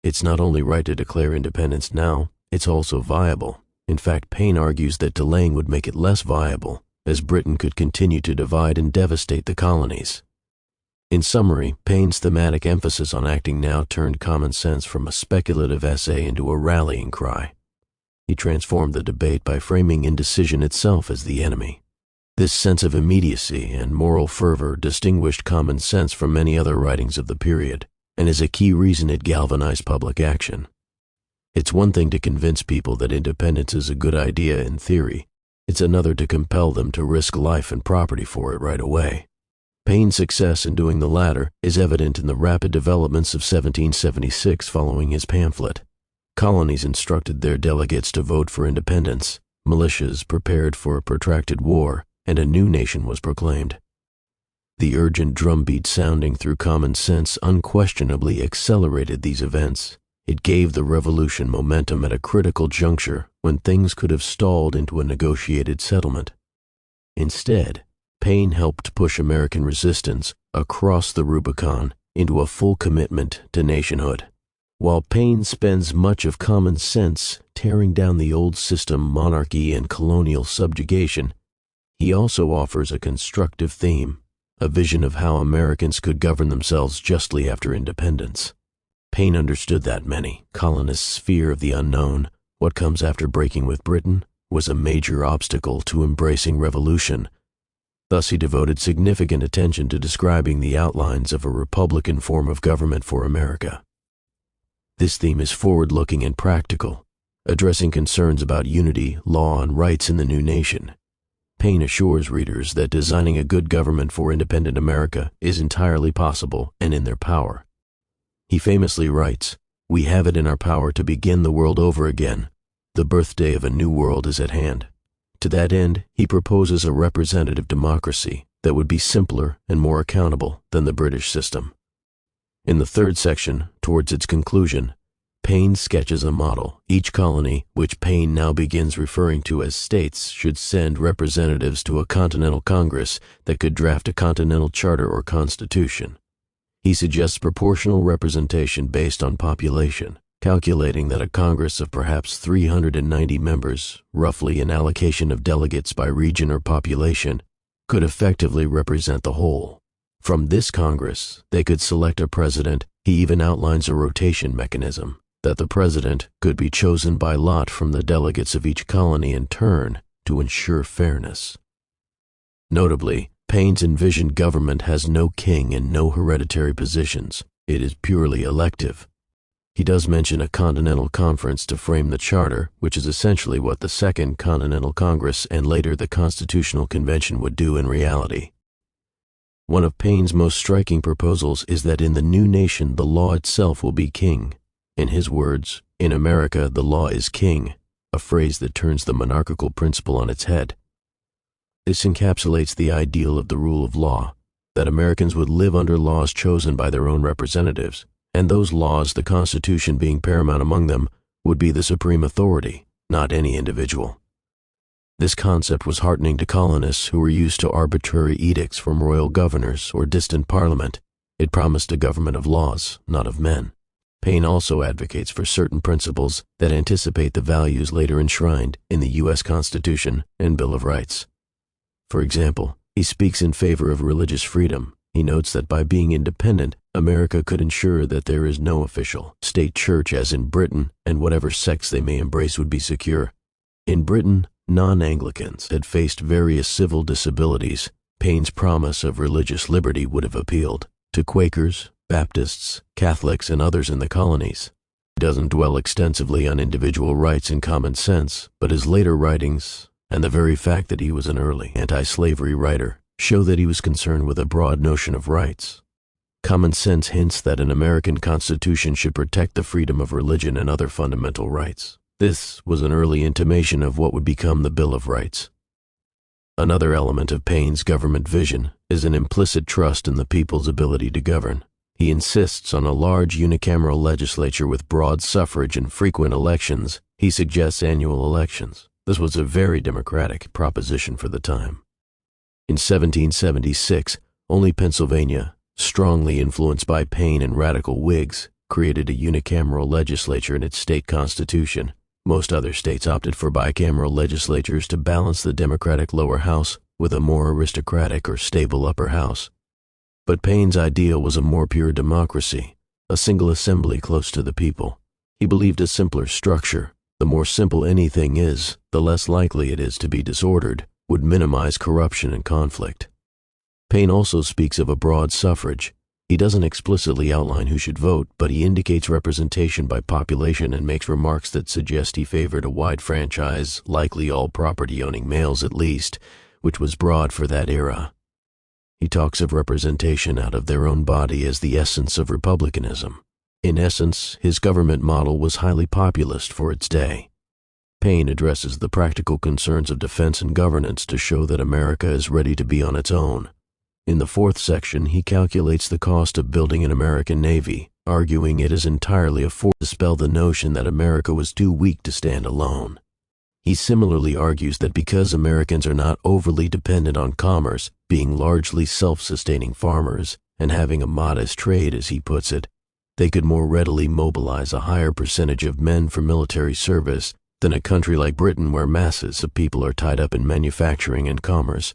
It's not only right to declare independence now, it's also viable. In fact, Paine argues that delaying would make it less viable. as Britain could continue to divide and devastate the colonies. In summary, Paine's thematic emphasis on acting now turned common sense from a speculative essay into a rallying cry. He transformed the debate by framing indecision itself as the enemy. This sense of immediacy and moral fervor distinguished common sense from many other writings of the period, and is a key reason it galvanized public action. It's one thing to convince people that independence is a good idea in theory. It's another to compel them to risk life and property for it right away. Paine's success in doing the latter is evident in the rapid developments of 1776 following his pamphlet. Colonies instructed their delegates to vote for independence, militias prepared for a protracted war, and a new nation was proclaimed. The urgent drumbeat sounding through common sense unquestionably accelerated these events. It gave the revolution momentum at a critical juncture when things could have stalled into a negotiated settlement. Instead, Paine helped push American resistance across the Rubicon into a full commitment to nationhood. While Paine spends much of common sense tearing down the old system, monarchy and colonial subjugation, he also offers a constructive theme, a vision of how Americans could govern themselves justly after independence. Paine understood that many colonists' fear of the unknown, what comes after breaking with Britain, was a major obstacle to embracing revolution. Thus he devoted significant attention to describing the outlines of a republican form of government for America. This theme is forward-looking and practical, addressing concerns about unity, law, and rights in the new nation. Paine assures readers that designing a good government for independent America is entirely possible and in their power. He famously writes, "We have it in our power to begin the world over again. The birthday of a new world is at hand." To that end, he proposes a representative democracy that would be simpler and more accountable than the British system. In the third section, towards its conclusion, Paine sketches a model. Each colony, which Paine now begins referring to as states, should send representatives to a continental congress that could draft a continental charter or constitution. He suggests proportional representation based on population, calculating that a Congress of perhaps 390 members, roughly an allocation of delegates by region or population, could effectively represent the whole. From this Congress, they could select a president. He even outlines a rotation mechanism, that the president could be chosen by lot from the delegates of each colony in turn to ensure fairness. Notably, Paine's envisioned government has no king and no hereditary positions. It is purely elective. He does mention a Continental Conference to frame the charter, which is essentially what the Second Continental Congress and later the Constitutional Convention would do in reality. One of Paine's most striking proposals is that in the new nation the law itself will be king. In his words, "In America the law is king," a phrase that turns the monarchical principle on its head. This encapsulates the ideal of the rule of law, that Americans would live under laws chosen by their own representatives, and those laws, the Constitution being paramount among them, would be the supreme authority, not any individual. This concept was heartening to colonists who were used to arbitrary edicts from royal governors or distant parliament. It promised a government of laws, not of men. Paine also advocates for certain principles that anticipate the values later enshrined in the U.S. Constitution and Bill of Rights. For example, he speaks in favor of religious freedom. He notes that by being independent, America could ensure that there is no official state church as in Britain, and whatever sects they may embrace would be secure. In Britain, non-Anglicans had faced various civil disabilities. Paine's promise of religious liberty would have appealed to Quakers, Baptists, Catholics, and others in the colonies. He doesn't dwell extensively on individual rights and common sense, but his later writings, and the very fact that he was an early anti-slavery writer, show that he was concerned with a broad notion of rights. Common sense hints that an American Constitution should protect the freedom of religion and other fundamental rights. This was an early intimation of what would become the Bill of Rights. Another element of Paine's government vision is an implicit trust in the people's ability to govern. He insists on a large unicameral legislature with broad suffrage and frequent elections. He suggests annual elections. This was a very democratic proposition for the time. In 1776, only Pennsylvania, strongly influenced by Paine and radical Whigs, created a unicameral legislature in its state constitution. Most other states opted for bicameral legislatures to balance the Democratic lower house with a more aristocratic or stable upper house. But Paine's ideal was a more pure democracy, a single assembly close to the people. He believed a simpler structure, the more simple anything is, the less likely it is to be disordered, would minimize corruption and conflict. Paine also speaks of a broad suffrage. He doesn't explicitly outline who should vote, but he indicates representation by population and makes remarks that suggest he favored a wide franchise, likely all property-owning males at least, which was broad for that era. He talks of representation out of their own body as the essence of republicanism. In essence, his government model was highly populist for its day. Paine addresses the practical concerns of defense and governance to show that America is ready to be on its own. In the fourth section, he calculates the cost of building an American Navy, arguing it is entirely a force to dispel the notion that America was too weak to stand alone. He similarly argues that because Americans are not overly dependent on commerce, being largely self-sustaining farmers, and having a modest trade, as he puts it, they could more readily mobilize a higher percentage of men for military service than a country like Britain where masses of people are tied up in manufacturing and commerce.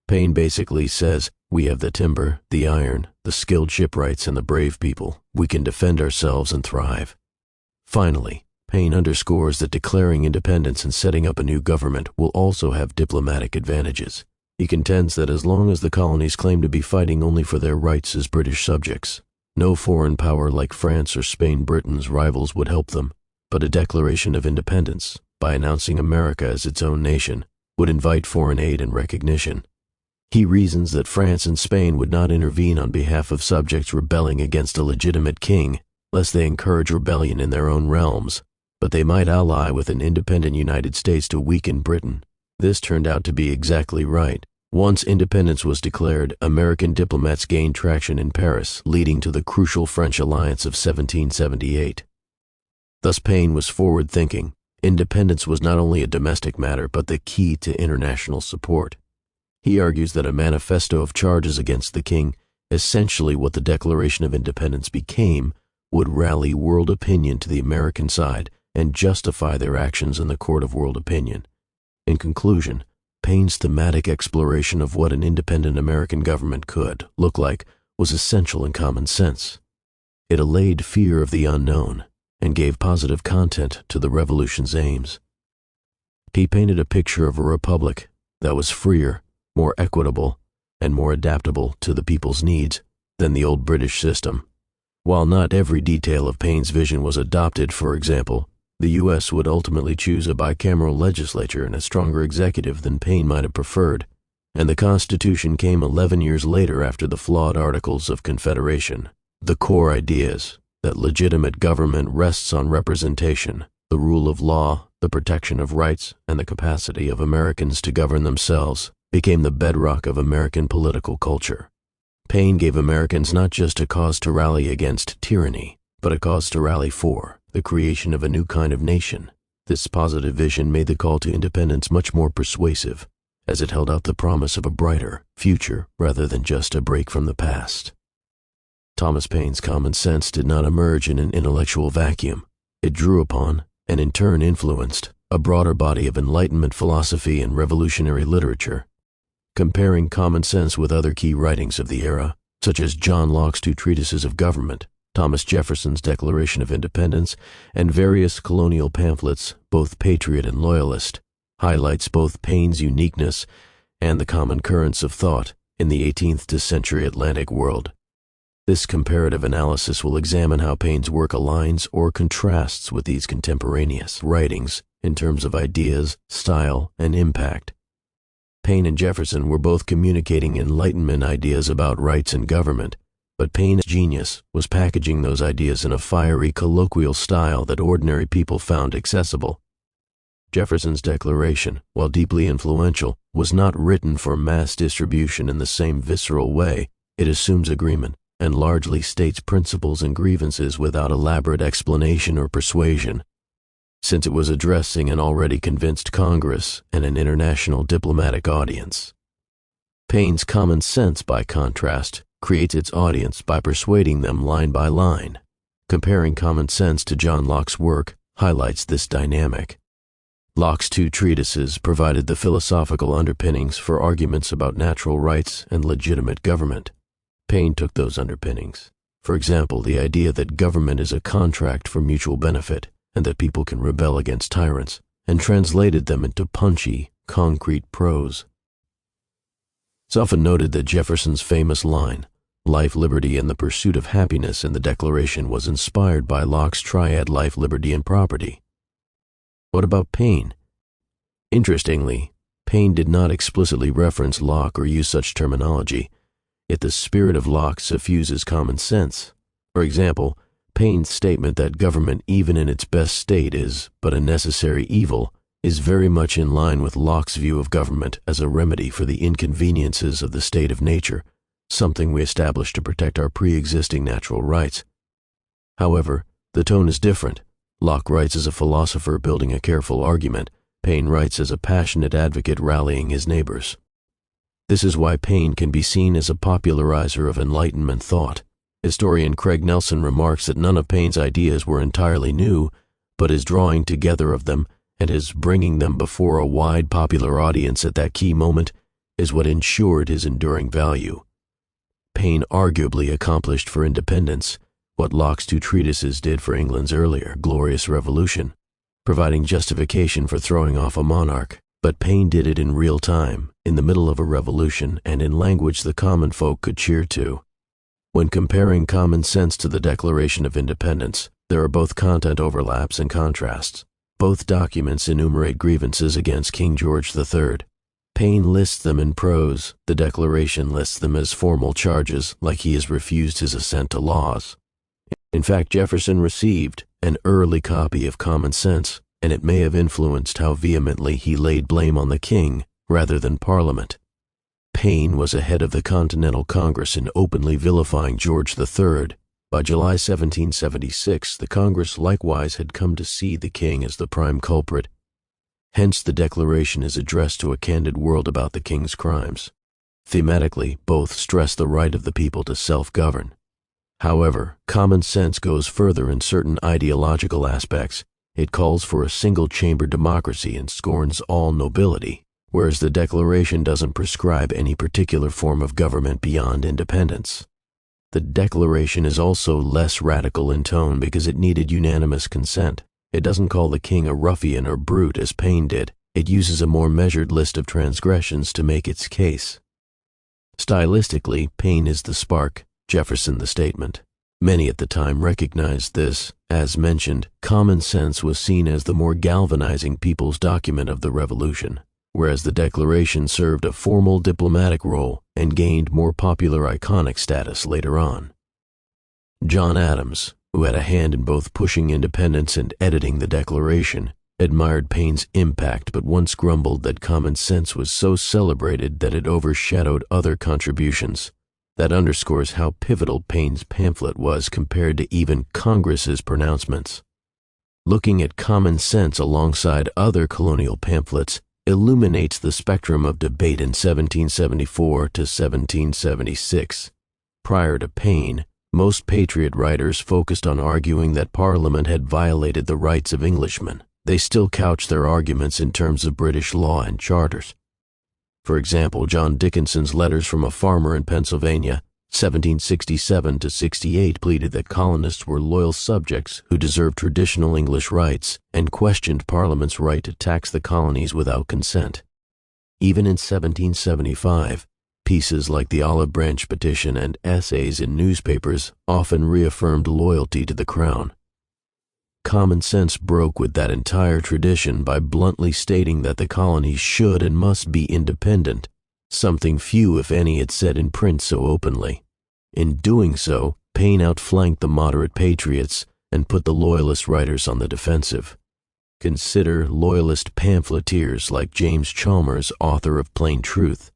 Paine basically says, we have the timber, the iron, the skilled shipwrights, and the brave people. We can defend ourselves and thrive. Finally, Paine underscores that declaring independence and setting up a new government will also have diplomatic advantages. He contends that as long as the colonies claim to be fighting only for their rights as British subjects, no foreign power like France or Spain, Britain's rivals, would help them, but a declaration of independence, by announcing America as its own nation, would invite foreign aid and recognition. He reasons that France and Spain would not intervene on behalf of subjects rebelling against a legitimate king, lest they encourage rebellion in their own realms, but they might ally with an independent United States to weaken Britain. This turned out to be exactly right. Once independence was declared, American diplomats gained traction in Paris, leading to the crucial French alliance of 1778. Thus Paine was forward-thinking. Independence was not only a domestic matter, but the key to international support. He argues that a manifesto of charges against the king, essentially what the Declaration of Independence became, would rally world opinion to the American side and justify their actions in the court of world opinion. In conclusion, Paine's thematic exploration of what an independent American government could look like was essential and common sense. It allayed fear of the unknown and gave positive content to the revolution's aims. He painted a picture of a republic that was freer, more equitable, and more adaptable to the people's needs than the old British system. While not every detail of Paine's vision was adopted, for example, the U.S. would ultimately choose a bicameral legislature and a stronger executive than Paine might have preferred, and the Constitution came 11 years later after the flawed Articles of Confederation. The core ideas, that legitimate government rests on representation, the rule of law, the protection of rights, and the capacity of Americans to govern themselves, became the bedrock of American political culture. Paine gave Americans not just a cause to rally against tyranny, but a cause to rally for the creation of a new kind of nation. This positive vision made the call to independence much more persuasive, as it held out the promise of a brighter future rather than just a break from the past. Thomas Paine's common sense did not emerge in an intellectual vacuum. It drew upon, and in turn influenced, a broader body of Enlightenment philosophy and revolutionary literature. Comparing common sense with other key writings of the era, such as John Locke's two treatises of government, Thomas Jefferson's Declaration of Independence, and various colonial pamphlets, both patriot and loyalist, highlights both Paine's uniqueness and the common currents of thought in the 18th century Atlantic world. This comparative analysis will examine how Paine's work aligns or contrasts with these contemporaneous writings in terms of ideas, style, and impact. Paine and Jefferson were both communicating Enlightenment ideas about rights and government, but Paine's genius was packaging those ideas in a fiery, colloquial style that ordinary people found accessible. Jefferson's declaration, while deeply influential, was not written for mass distribution in the same visceral way. It assumes agreement and largely states principles and grievances without elaborate explanation or persuasion. Since it was addressing an already convinced Congress and an international diplomatic audience. Paine's common sense, by contrast, creates its audience by persuading them line by line. Comparing common sense to John Locke's work highlights this dynamic. Locke's two treatises provided the philosophical underpinnings for arguments about natural rights and legitimate government. Paine took those underpinnings, for example, the idea that government is a contract for mutual benefit and that people can rebel against tyrants, and translated them into punchy, concrete prose. It's often noted that Jefferson's famous line, "Life, liberty, and the pursuit of happiness" in the Declaration was inspired by Locke's triad life, liberty, and property. What about Paine? Interestingly, Paine did not explicitly reference Locke or use such terminology, yet the spirit of Locke suffuses common sense. For example, Paine's statement that government, even in its best state, is but a necessary evil is very much in line with Locke's view of government as a remedy for the inconveniences of the state of nature, something we established to protect our pre-existing natural rights. However, the tone is different. Locke writes as a philosopher building a careful argument. Paine writes as a passionate advocate rallying his neighbors. This is why Paine can be seen as a popularizer of Enlightenment thought. Historian Craig Nelson remarks that none of Paine's ideas were entirely new, but his drawing together of them and his bringing them before a wide popular audience at that key moment is what ensured his enduring value. Paine arguably accomplished for independence what Locke's two treatises did for England's earlier glorious revolution, providing justification for throwing off a monarch. But Paine did it in real time, in the middle of a revolution, and in language the common folk could cheer to. When comparing Common Sense to the Declaration of Independence, there are both content overlaps and contrasts. Both documents enumerate grievances against King George III. Paine lists them in prose. The Declaration lists them as formal charges, like he has refused his assent to laws. In fact, Jefferson received an early copy of Common Sense, and it may have influenced how vehemently he laid blame on the king rather than Parliament. Paine was ahead of the Continental Congress in openly vilifying George III. By July 1776, the Congress likewise had come to see the king as the prime culprit. Hence, the Declaration is addressed to a candid world about the king's crimes. Thematically, both stress the right of the people to self-govern. However, Common Sense goes further in certain ideological aspects. It calls for a single-chamber democracy and scorns all nobility, whereas the Declaration doesn't prescribe any particular form of government beyond independence. The Declaration is also less radical in tone because it needed unanimous consent. It doesn't call the king a ruffian or brute as Paine did. It uses a more measured list of transgressions to make its case. Stylistically, Paine is the spark, Jefferson the statement. Many at the time recognized this. As mentioned, Common Sense was seen as the more galvanizing people's document of the Revolution, whereas the Declaration served a formal diplomatic role and gained more popular iconic status later on. John Adams, who had a hand in both pushing independence and editing the Declaration, admired Paine's impact but once grumbled that Common Sense was so celebrated that it overshadowed other contributions. That underscores how pivotal Paine's pamphlet was compared to even Congress's pronouncements. Looking at Common Sense alongside other colonial pamphlets illuminates the spectrum of debate in 1774 to 1776. Prior to Paine, most patriot writers focused on arguing that Parliament had violated the rights of Englishmen. They still couched their arguments in terms of British law and charters. For example, John Dickinson's Letters from a Farmer in Pennsylvania, 1767 to 68, pleaded that colonists were loyal subjects who deserved traditional English rights and questioned Parliament's right to tax the colonies without consent. Even in 1775, pieces like the Olive Branch Petition and essays in newspapers often reaffirmed loyalty to the crown. Common Sense broke with that entire tradition by bluntly stating that the colonies should and must be independent, something few, if any, had said in print so openly. In doing so, Paine outflanked the moderate patriots and put the loyalist writers on the defensive. Consider loyalist pamphleteers like James Chalmers, author of Plain Truth.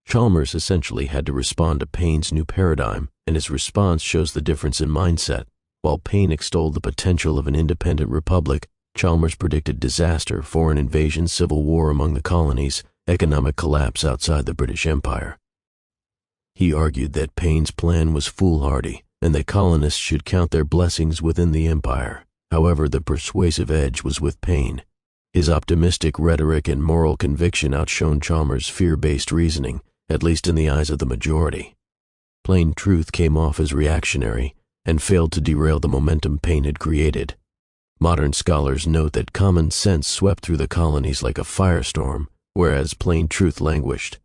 Chalmers essentially had to respond to Paine's new paradigm, and his response shows the difference in mindset. While Paine extolled the potential of an independent republic, Chalmers predicted disaster, foreign invasion, civil war among the colonies, economic collapse outside the British Empire. He argued that Paine's plan was foolhardy and that colonists should count their blessings within the empire. However, the persuasive edge was with Paine. His optimistic rhetoric and moral conviction outshone Chalmers' fear-based reasoning, at least in the eyes of the majority. Plain truth came off as reactionary and failed to derail the momentum Paine had created. Modern scholars note that common sense swept through the colonies like a firestorm, whereas plain truth languished.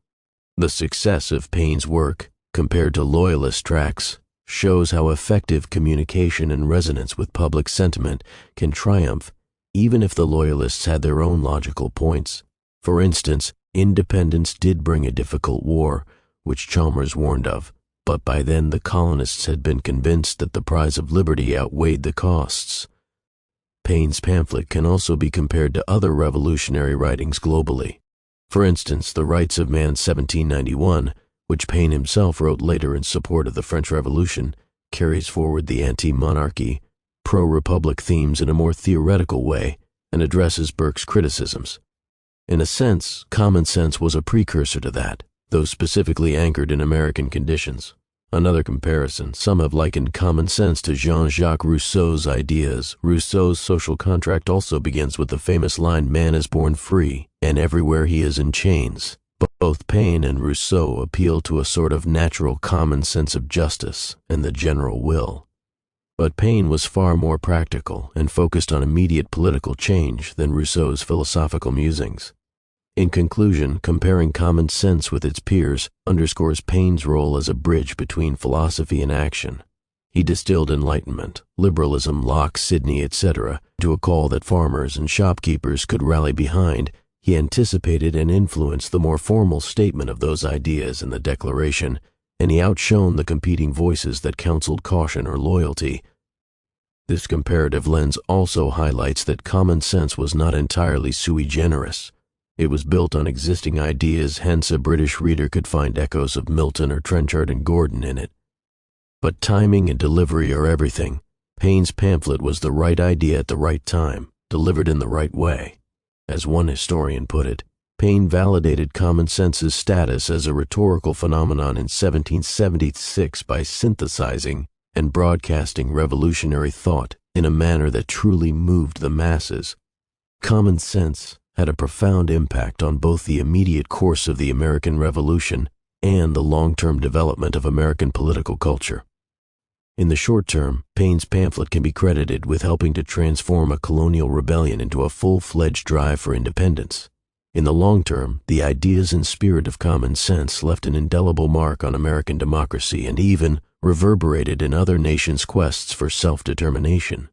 The success of Paine's work, compared to Loyalist tracts, shows how effective communication and resonance with public sentiment can triumph even if the Loyalists had their own logical points. For instance, independence did bring a difficult war, which Chalmers warned of, but by then the colonists had been convinced that the prize of liberty outweighed the costs. Paine's pamphlet can also be compared to other revolutionary writings globally. For instance, The Rights of Man 1791, which Paine himself wrote later in support of the French Revolution, carries forward the anti-monarchy, pro-republic themes in a more theoretical way and addresses Burke's criticisms. In a sense, Common Sense was a precursor to that, though specifically anchored in American conditions. Another comparison, some have likened Common Sense to Jean-Jacques Rousseau's ideas. Rousseau's social contract also begins with the famous line, "Man is born free, and everywhere he is in chains." But both Paine and Rousseau appeal to a sort of natural common sense of justice and the general will. But Paine was far more practical and focused on immediate political change than Rousseau's philosophical musings. In conclusion, comparing Common Sense with its peers underscores Paine's role as a bridge between philosophy and action. He distilled Enlightenment, liberalism, Locke, Sidney, etc., to a call that farmers and shopkeepers could rally behind. He anticipated and influenced the more formal statement of those ideas in the Declaration, and he outshone the competing voices that counseled caution or loyalty. This comparative lens also highlights that Common Sense was not entirely sui generis. It was built on existing ideas, hence a British reader could find echoes of Milton or Trenchard and Gordon in it. But timing and delivery are everything. Paine's pamphlet was the right idea at the right time, delivered in the right way. As one historian put it, Paine validated Common Sense's status as a rhetorical phenomenon in 1776 by synthesizing and broadcasting revolutionary thought in a manner that truly moved the masses. Common Sense had a profound impact on both the immediate course of the American Revolution and the long-term development of American political culture. In the short term, Paine's pamphlet can be credited with helping to transform a colonial rebellion into a full-fledged drive for independence. In the long term, the ideas and spirit of Common Sense left an indelible mark on American democracy and even reverberated in other nations' quests for self-determination.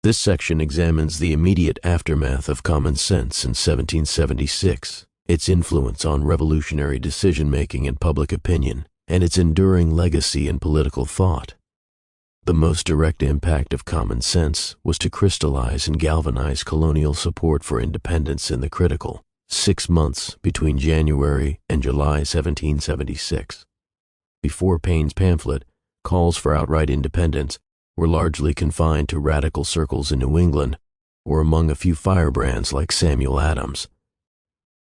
This section examines the immediate aftermath of Common Sense in 1776, its influence on revolutionary decision-making and public opinion, and its enduring legacy in political thought. The most direct impact of Common Sense was to crystallize and galvanize colonial support for independence in the critical 6 months between January and July 1776. Before Paine's pamphlet, calls for outright independence were largely confined to radical circles in New England or among a few firebrands like Samuel Adams.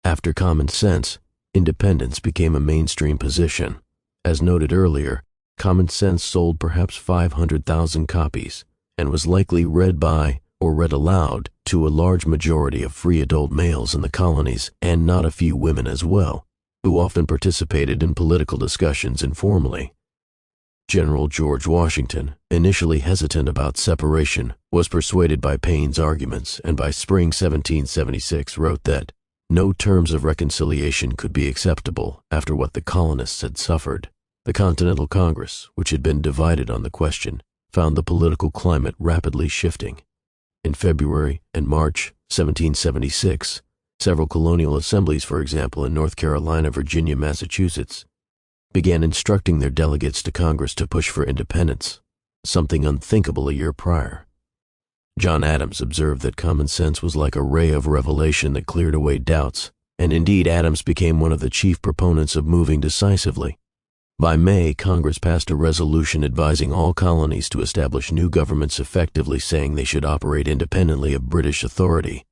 After Common Sense, independence became a mainstream position. As noted earlier, Common Sense sold perhaps 500,000 copies and was likely read by or read aloud to a large majority of free adult males in the colonies and not a few women as well, who often participated in political discussions informally. General George Washington, initially hesitant about separation, was persuaded by Paine's arguments and by spring 1776 wrote that no terms of reconciliation could be acceptable after what the colonists had suffered. The Continental Congress, which had been divided on the question, found the political climate rapidly shifting. In February and March 1776, several colonial assemblies, for example in North Carolina, Virginia, Massachusetts, began instructing their delegates to Congress to push for independence, something unthinkable a year prior. John Adams observed that Common Sense was like a ray of revelation that cleared away doubts, and indeed Adams became one of the chief proponents of moving decisively. By May, Congress passed a resolution advising all colonies to establish new governments, effectively saying they should operate independently of British authority.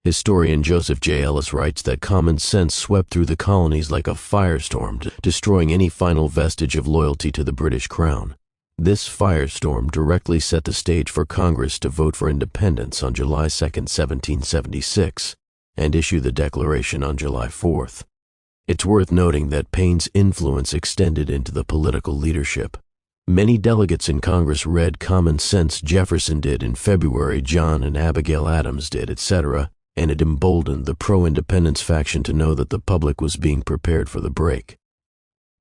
Historian Joseph J. Ellis writes that Common Sense swept through the colonies like a firestorm, destroying any final vestige of loyalty to the British crown. This firestorm directly set the stage for Congress to vote for independence on July 2, 1776, and issue the Declaration on July 4th. It's worth noting that Paine's influence extended into the political leadership. Many delegates in Congress read Common Sense Jefferson did in February, John and Abigail Adams did, etc., and it emboldened the pro-independence faction to know that the public was being prepared for the break.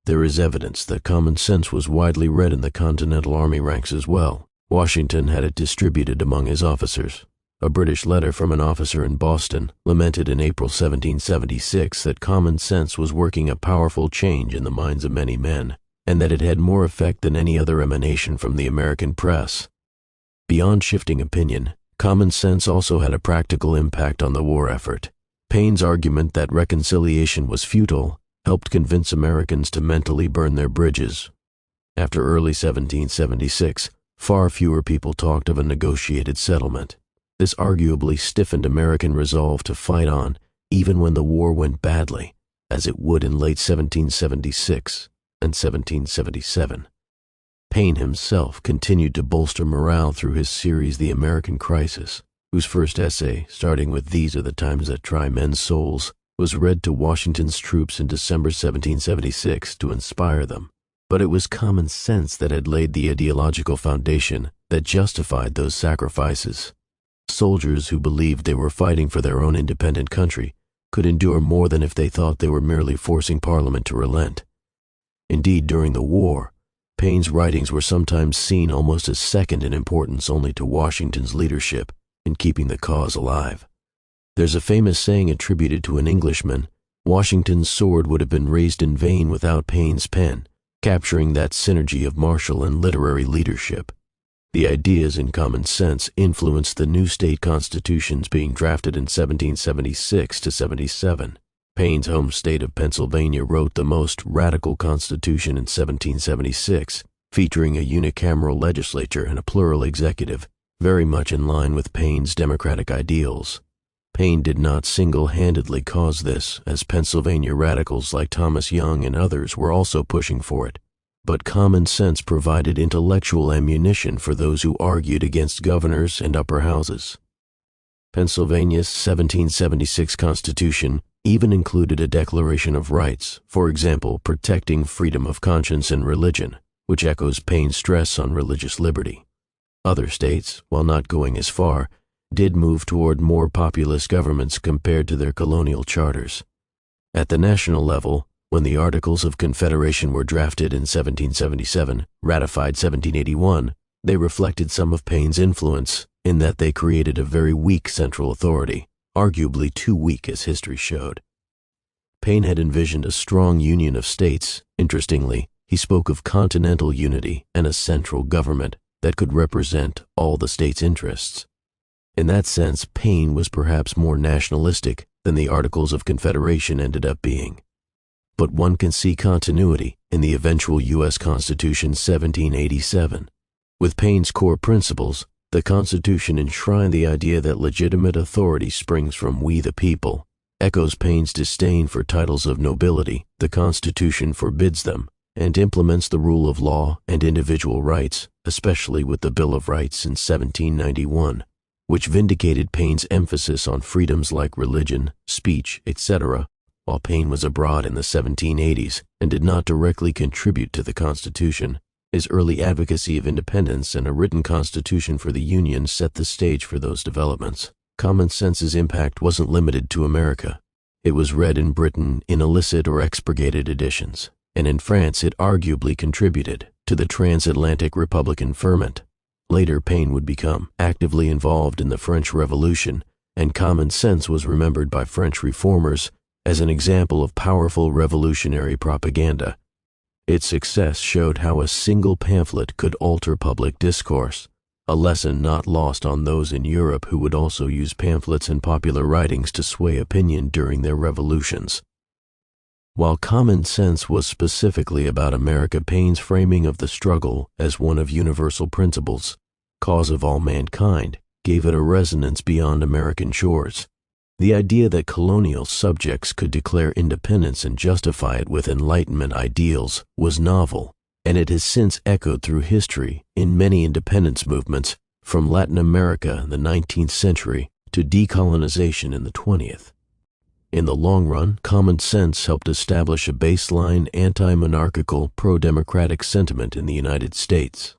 There is evidence that Common Sense was widely read in the Continental Army ranks as well. Washington had it distributed among his officers. A British letter from an officer in Boston lamented in April 1776 that Common Sense was working a powerful change in the minds of many men, and that it had more effect than any other emanation from the American press. Beyond shifting opinion, Common Sense also had a practical impact on the war effort. Paine's argument that reconciliation was futile helped convince Americans to mentally burn their bridges. After early 1776, far fewer people talked of a negotiated settlement. This arguably stiffened American resolve to fight on, even when the war went badly, as it would in late 1776 and 1777. Paine himself continued to bolster morale through his series The American Crisis, whose first essay, starting with "These are the times that try men's souls," was read to Washington's troops in December 1776 to inspire them. But it was common sense that had laid the ideological foundation that justified those sacrifices. Soldiers who believed they were fighting for their own independent country could endure more than if they thought they were merely forcing Parliament to relent. Indeed, during the war, Paine's writings were sometimes seen almost as second in importance only to Washington's leadership in keeping the cause alive. There's a famous saying attributed to an Englishman: Washington's sword would have been raised in vain without Paine's pen, capturing that synergy of martial and literary leadership. The ideas in Common Sense influenced the new state constitutions being drafted in 1776 to 77. Paine's home state of Pennsylvania wrote the most radical constitution in 1776, featuring a unicameral legislature and a plural executive, very much in line with Paine's democratic ideals. Paine did not single-handedly cause this, as Pennsylvania radicals like Thomas Young and others were also pushing for it, but Common Sense provided intellectual ammunition for those who argued against governors and upper houses. Pennsylvania's 1776 Constitution even included a Declaration of Rights, for example, protecting freedom of conscience and religion, which echoes Paine's stress on religious liberty. Other states, while not going as far, did move toward more populist governments compared to their colonial charters. At the national level, when the Articles of Confederation were drafted in 1777, ratified 1781, they reflected some of Paine's influence in that they created a very weak central authority, arguably too weak as history showed. Paine had envisioned a strong union of states. Interestingly, he spoke of continental unity and a central government that could represent all the states' interests. In that sense, Paine was perhaps more nationalistic than the Articles of Confederation ended up being. But one can see continuity in the eventual U.S. Constitution 1787. With Paine's core principles, the Constitution enshrined the idea that legitimate authority springs from we the people, echoes Paine's disdain for titles of nobility, the Constitution forbids them, and implements the rule of law and individual rights, especially with the Bill of Rights in 1791. Which vindicated Paine's emphasis on freedoms like religion, speech, etc., while Paine was abroad in the 1780s and did not directly contribute to the Constitution. His early advocacy of independence and a written constitution for the Union set the stage for those developments. Common Sense's impact wasn't limited to America. It was read in Britain in illicit or expurgated editions, and in France it arguably contributed to the transatlantic Republican ferment. Later, Paine would become actively involved in the French Revolution, and Common Sense was remembered by French reformers as an example of powerful revolutionary propaganda. Its success showed how a single pamphlet could alter public discourse, a lesson not lost on those in Europe who would also use pamphlets and popular writings to sway opinion during their revolutions. While Common Sense was specifically about America, Paine's framing of the struggle as one of universal principles, cause of all mankind, gave it a resonance beyond American shores. The idea that colonial subjects could declare independence and justify it with Enlightenment ideals was novel, and it has since echoed through history in many independence movements from Latin America in the 19th century to decolonization in the 20th. In the long run, common sense helped establish a baseline anti-monarchical, pro-democratic sentiment in the United States.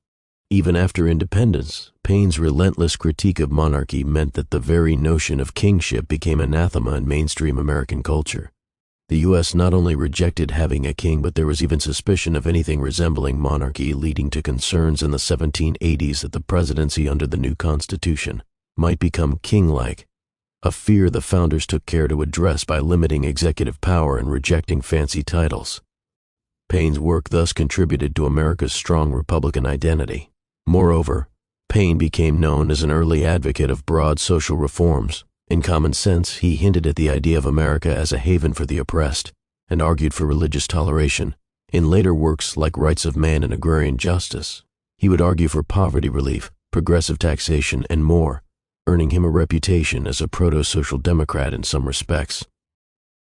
Even after independence, Paine's relentless critique of monarchy meant that the very notion of kingship became anathema in mainstream American culture. The U.S. not only rejected having a king, but there was even suspicion of anything resembling monarchy, leading to concerns in the 1780s that the presidency under the new Constitution might become king-like, a fear the founders took care to address by limiting executive power and rejecting fancy titles. Paine's work thus contributed to America's strong Republican identity. Moreover, Paine became known as an early advocate of broad social reforms. In Common Sense, he hinted at the idea of America as a haven for the oppressed and argued for religious toleration. In later works like Rights of Man and Agrarian Justice, he would argue for poverty relief, progressive taxation, and more, earning him a reputation as a proto-social democrat in some respects.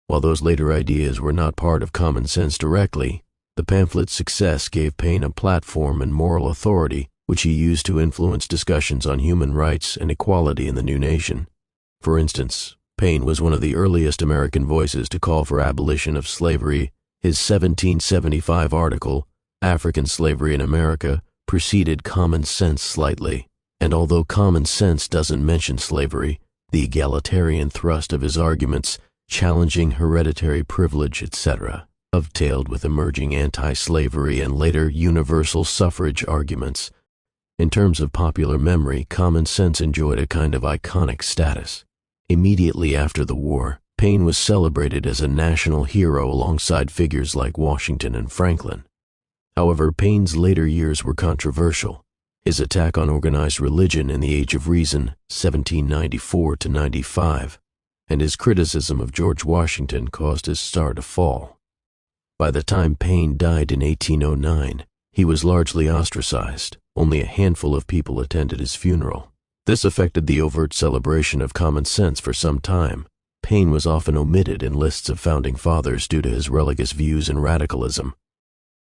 While those later ideas were not part of Common Sense directly, the pamphlet's success gave Paine a platform and moral authority which he used to influence discussions on human rights and equality in the new nation. For instance, Paine was one of the earliest American voices to call for abolition of slavery. His 1775 article, African Slavery in America, preceded Common Sense slightly, and although Common Sense doesn't mention slavery, the egalitarian thrust of his arguments, challenging hereditary privilege, etc., dovetailed with emerging anti-slavery and later universal suffrage arguments. In terms of popular memory, Common Sense enjoyed a kind of iconic status. Immediately after the war, Paine was celebrated as a national hero alongside figures like Washington and Franklin. However, Paine's later years were controversial. His attack on organized religion in the Age of Reason, 1794 to 95, and his criticism of George Washington caused his star to fall. By the time Paine died in 1809, he was largely ostracized. Only a handful of people attended his funeral. This affected the overt celebration of Common Sense for some time. Paine was often omitted in lists of founding fathers due to his religious views and radicalism.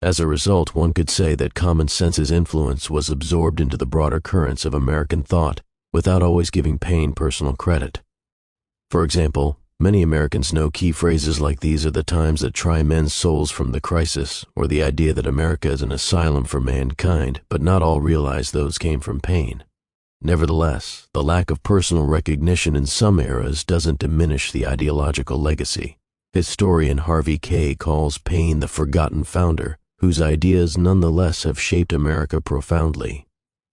As a result, one could say that Common Sense's influence was absorbed into the broader currents of American thought without always giving Paine personal credit. For example, many Americans know key phrases like "these are the times that try men's souls from the crisis," or the idea that America is an asylum for mankind, but not all realize those came from Paine. Nevertheless, the lack of personal recognition in some eras doesn't diminish the ideological legacy. Historian Harvey Kaye calls Paine the forgotten founder, whose ideas nonetheless have shaped America profoundly.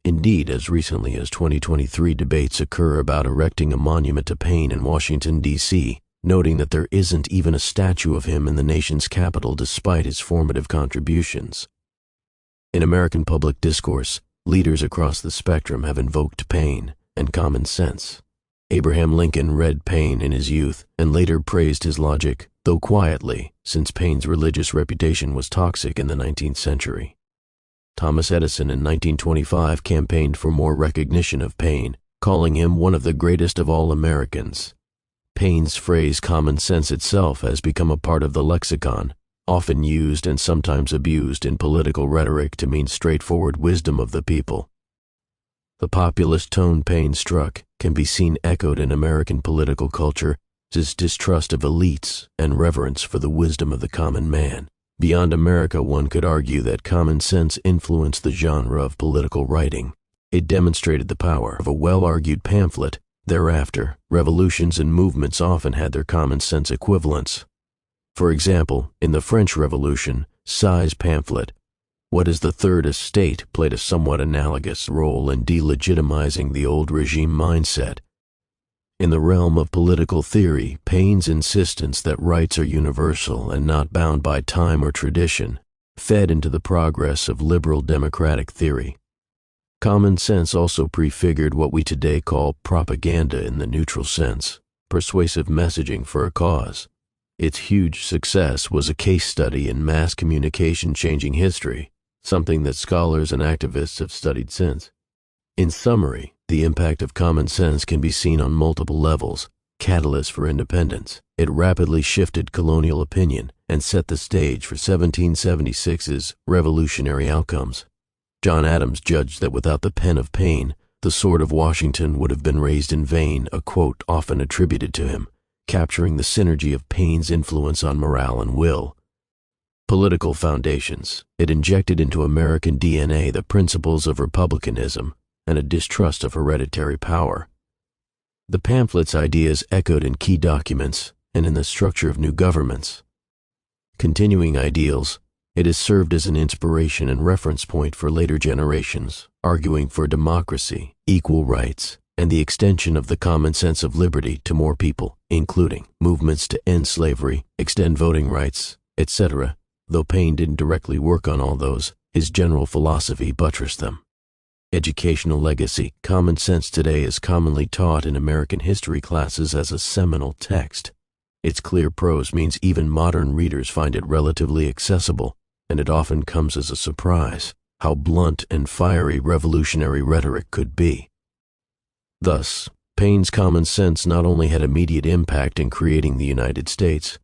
Indeed, as recently as 2023, debates occur about erecting a monument to Paine in Washington, D.C., noting that there isn't even a statue of him in the nation's capital despite his formative contributions. In American public discourse, leaders across the spectrum have invoked Paine and Common Sense. Abraham Lincoln read Paine in his youth and later praised his logic, though quietly, since Paine's religious reputation was toxic in the 19th century. Thomas Edison in 1925 campaigned for more recognition of Paine, calling him one of the greatest of all Americans. Paine's phrase "common sense" itself has become a part of the lexicon, often used and sometimes abused in political rhetoric to mean straightforward wisdom of the people. The populist tone Paine struck can be seen echoed in American political culture as distrust of elites and reverence for the wisdom of the common man. Beyond America, one could argue that Common Sense influenced the genre of political writing. It demonstrated the power of a well-argued pamphlet. Thereafter, revolutions and movements often had their common sense equivalents. For example, in the French Revolution, Si's pamphlet, What is the Third Estate, played a somewhat analogous role in delegitimizing the old regime mindset. In the realm of political theory, Paine's insistence that rights are universal and not bound by time or tradition fed into the progress of liberal democratic theory. Common Sense also prefigured what we today call propaganda in the neutral sense, persuasive messaging for a cause. Its huge success was a case study in mass communication changing history, something that scholars and activists have studied since. In summary, the impact of Common Sense can be seen on multiple levels. Catalyst for independence, it rapidly shifted colonial opinion and set the stage for 1776's revolutionary outcomes. John Adams judged that without the pen of Paine, the sword of Washington would have been raised in vain, a quote often attributed to him, capturing the synergy of Paine's influence on morale and will. Political foundations. It injected into American DNA the principles of republicanism and a distrust of hereditary power. The pamphlet's ideas echoed in key documents and in the structure of new governments. Continuing ideals, it has served as an inspiration and reference point for later generations, arguing for democracy, equal rights, and the extension of the common sense of liberty to more people, including movements to end slavery, extend voting rights, etc. Though Paine didn't directly work on all those, his general philosophy buttressed them. Educational legacy. Common Sense today is commonly taught in American history classes as a seminal text. Its clear prose means even modern readers find it relatively accessible, and it often comes as a surprise how blunt and fiery revolutionary rhetoric could be. Thus, Paine's Common Sense not only had immediate impact in creating the United States,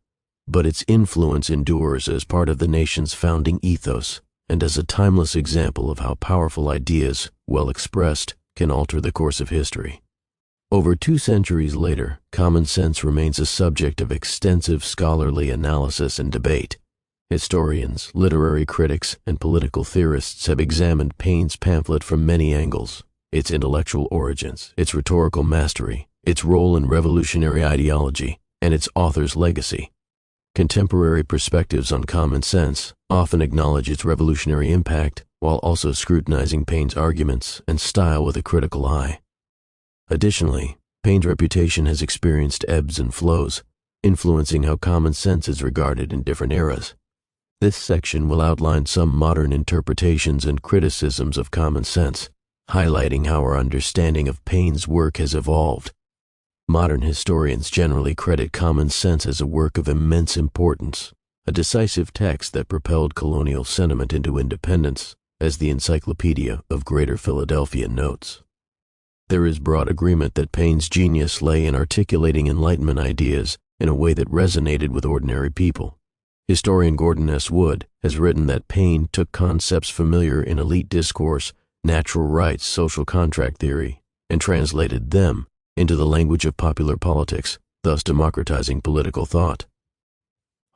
but its influence endures as part of the nation's founding ethos and as a timeless example of how powerful ideas, well expressed, can alter the course of history. Over 2 centuries later, Common Sense remains a subject of extensive scholarly analysis and debate. Historians, literary critics, and political theorists have examined Paine's pamphlet from many angles: its intellectual origins, its rhetorical mastery, its role in revolutionary ideology, and its author's legacy. Contemporary perspectives on Common Sense often acknowledge its revolutionary impact while also scrutinizing Paine's arguments and style with a critical eye. Additionally, Paine's reputation has experienced ebbs and flows, influencing how Common Sense is regarded in different eras. This section will outline some modern interpretations and criticisms of Common Sense, highlighting how our understanding of Paine's work has evolved. Modern historians generally credit Common Sense as a work of immense importance, a decisive text that propelled colonial sentiment into independence, as the Encyclopedia of Greater Philadelphia notes. There is broad agreement that Paine's genius lay in articulating Enlightenment ideas in a way that resonated with ordinary people. Historian Gordon S. Wood has written that Paine took concepts familiar in elite discourse, natural rights, social contract theory, and translated them into the language of popular politics, thus democratizing political thought.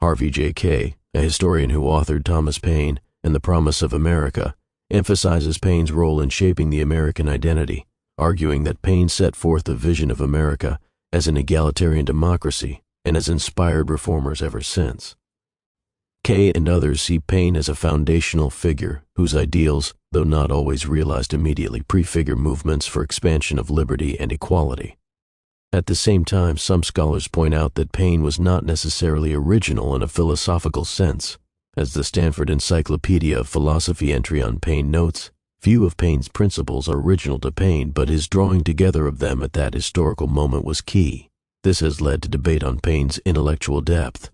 Harvey J. Kaye, a historian who authored Thomas Paine and the Promise of America, emphasizes Paine's role in shaping the American identity, arguing that Paine set forth the vision of America as an egalitarian democracy and has inspired reformers ever since. Kaye and others see Paine as a foundational figure whose ideals, though not always realized immediately, prefigure movements for expansion of liberty and equality. At the same time, some scholars point out that Paine was not necessarily original in a philosophical sense. As the Stanford Encyclopedia of Philosophy entry on Paine notes, few of Paine's principles are original to Paine, but his drawing together of them at that historical moment was key. This has led to debate on Paine's intellectual depth.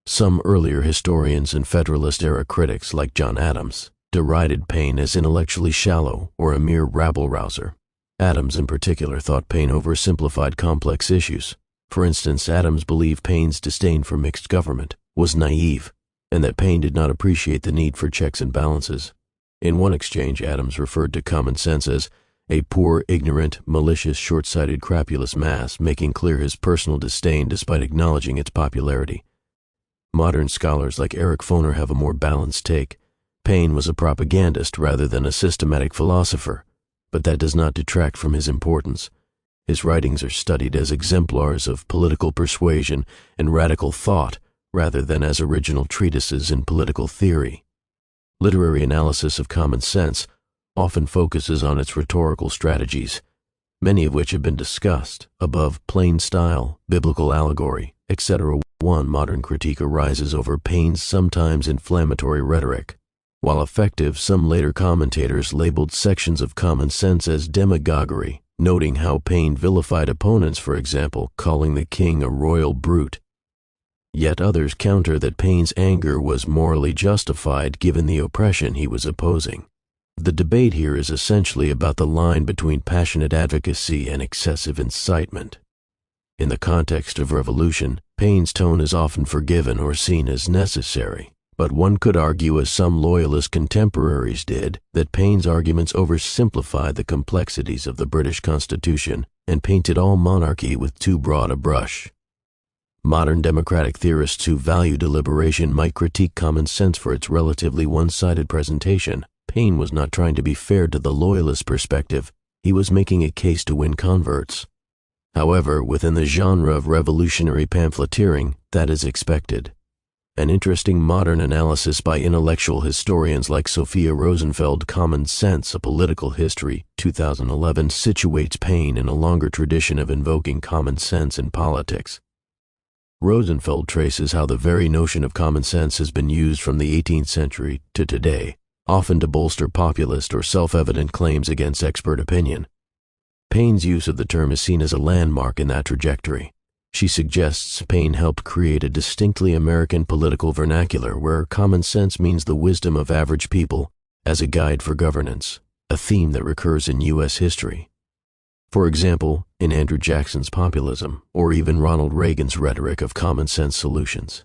Some earlier historians and Federalist-era critics, like John Adams, derided Paine as intellectually shallow or a mere rabble-rouser. Adams, in particular, thought Paine oversimplified complex issues. For instance, Adams believed Paine's disdain for mixed government was naive, and that Paine did not appreciate the need for checks and balances. In one exchange, Adams referred to Common Sense as a poor, ignorant, malicious, short-sighted, crapulous mass, making clear his personal disdain despite acknowledging its popularity. Modern scholars like Eric Foner have a more balanced take. Paine was a propagandist rather than a systematic philosopher, but that does not detract from his importance. His writings are studied as exemplars of political persuasion and radical thought rather than as original treatises in political theory. Literary analysis of Common Sense often focuses on its rhetorical strategies, many of which have been discussed above: plain style, biblical allegory, etc. One modern critique arises over Paine's sometimes inflammatory rhetoric. While effective, some later commentators labeled sections of Common Sense as demagoguery, noting how Paine vilified opponents, for example, calling the king a royal brute. Yet others counter that Paine's anger was morally justified given the oppression he was opposing. The debate here is essentially about the line between passionate advocacy and excessive incitement. In the context of revolution, Paine's tone is often forgiven or seen as necessary, but one could argue, as some loyalist contemporaries did, that Paine's arguments oversimplify the complexities of the British Constitution and painted all monarchy with too broad a brush. Modern democratic theorists who value deliberation might critique common sense for its relatively one-sided presentation. Paine was not trying to be fair to the loyalist perspective. He was making a case to win converts. However, within the genre of revolutionary pamphleteering, that is expected. An interesting modern analysis by intellectual historians like Sophia Rosenfeld, Common Sense, A Political History, 2011, situates Paine in a longer tradition of invoking common sense in politics. Rosenfeld traces how the very notion of common sense has been used from the 18th century to today, often to bolster populist or self-evident claims against expert opinion. Paine's use of the term is seen as a landmark in that trajectory. She suggests Paine helped create a distinctly American political vernacular where common sense means the wisdom of average people as a guide for governance, a theme that recurs in U.S. history. For example, in Andrew Jackson's populism, or even Ronald Reagan's rhetoric of common sense solutions.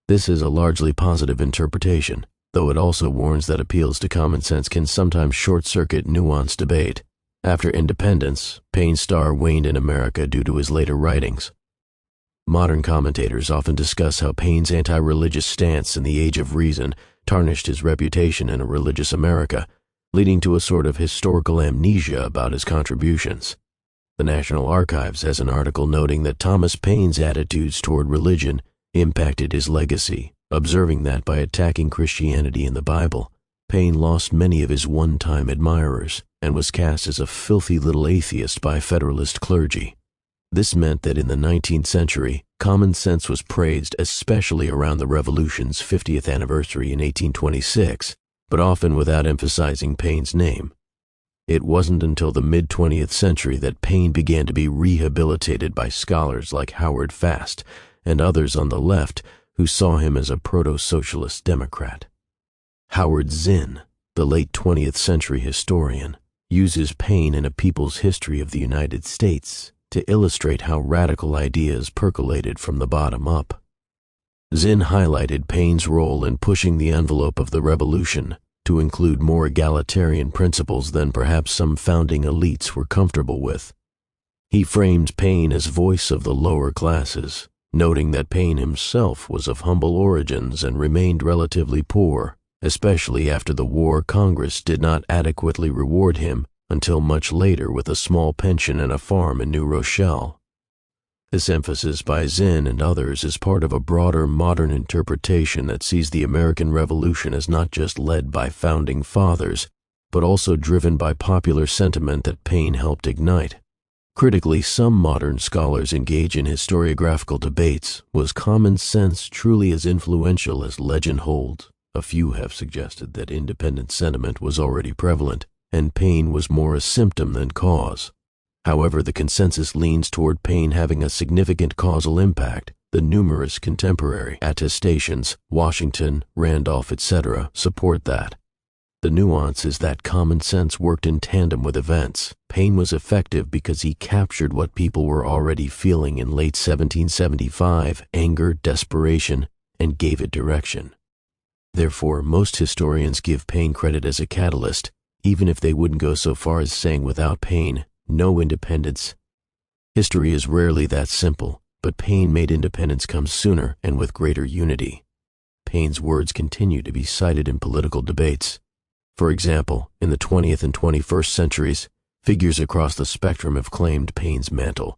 This is a largely positive interpretation, though it also warns that appeals to common sense can sometimes short-circuit nuanced debate. After independence, Paine's star waned in America due to his later writings. Modern commentators often discuss how Paine's anti-religious stance in the Age of Reason tarnished his reputation in a religious America, leading to a sort of historical amnesia about his contributions. The National Archives has an article noting that Thomas Paine's attitudes toward religion impacted his legacy, observing that by attacking Christianity in the Bible, Paine lost many of his one-time admirers and was cast as a filthy little atheist by Federalist clergy. This meant that in the 19th century, common sense was praised, especially around the Revolution's 50th anniversary in 1826, but often without emphasizing Paine's name. It wasn't until the mid-20th century that Paine began to be rehabilitated by scholars like Howard Fast and others on the left who saw him as a proto-socialist Democrat. Howard Zinn, the late 20th century historian, uses Paine in A People's History of the United States to illustrate how radical ideas percolated from the bottom up. Zinn highlighted Paine's role in pushing the envelope of the Revolution to include more egalitarian principles than perhaps some founding elites were comfortable with. He framed Paine as voice of the lower classes, noting that Paine himself was of humble origins and remained relatively poor, especially after the war. Congress did not adequately reward him until much later with a small pension and a farm in New Rochelle. This emphasis by Zinn and others is part of a broader modern interpretation that sees the American Revolution as not just led by founding fathers, but also driven by popular sentiment that Paine helped ignite. Critically, some modern scholars engage in historiographical debates. Was common sense truly as influential as legend holds? A few have suggested that independent sentiment was already prevalent, and Paine was more a symptom than cause. However, the consensus leans toward Paine having a significant causal impact. The numerous contemporary attestations, Washington, Randolph, etc., support that. The nuance is that common sense worked in tandem with events. Paine was effective because he captured what people were already feeling in late 1775, anger, desperation, and gave it direction. Therefore, most historians give Paine credit as a catalyst, even if they wouldn't go so far as saying without Paine, no independence. History is rarely that simple, but Paine made independence come sooner and with greater unity. Paine's words continue to be cited in political debates. For example, in the 20th and 21st centuries, figures across the spectrum have claimed Paine's mantle.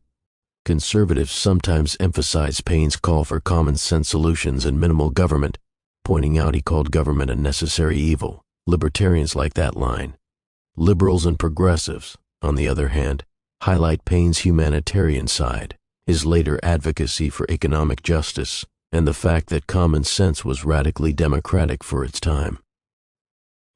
Conservatives sometimes emphasize Paine's call for common-sense solutions and minimal government, pointing out he called government a necessary evil. Libertarians like that line. Liberals and progressives, on the other hand, highlight Paine's humanitarian side, his later advocacy for economic justice, and the fact that common sense was radically democratic for its time.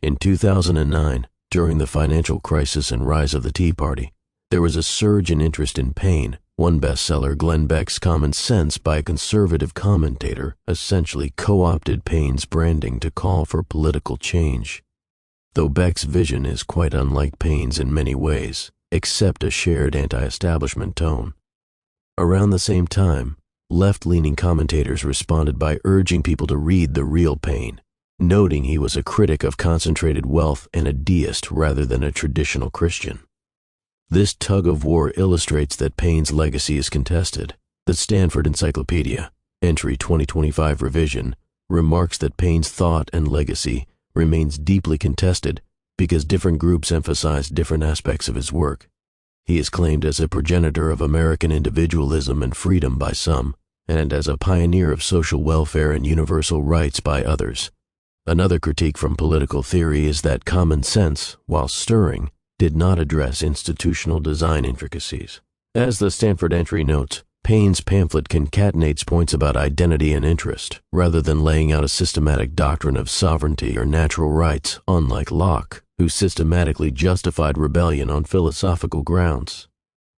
In 2009, during the financial crisis and rise of the Tea Party, there was a surge in interest in Paine. One bestseller, Glenn Beck's Common Sense, by a conservative commentator, essentially co-opted Paine's branding to call for political change. Though Beck's vision is quite unlike Paine's in many ways, except a shared anti-establishment tone. Around the same time, left-leaning commentators responded by urging people to read the real Paine, noting he was a critic of concentrated wealth and a deist rather than a traditional Christian. This tug-of-war illustrates that Paine's legacy is contested. The Stanford Encyclopedia, entry 2025 revision, remarks that Paine's thought and legacy remains deeply contested because different groups emphasize different aspects of his work. He is claimed as a progenitor of American individualism and freedom by some, and as a pioneer of social welfare and universal rights by others. Another critique from political theory is that common sense, while stirring, did not address institutional design intricacies. As the Stanford entry notes, Paine's pamphlet concatenates points about identity and interest, rather than laying out a systematic doctrine of sovereignty or natural rights, unlike Locke, who systematically justified rebellion on philosophical grounds.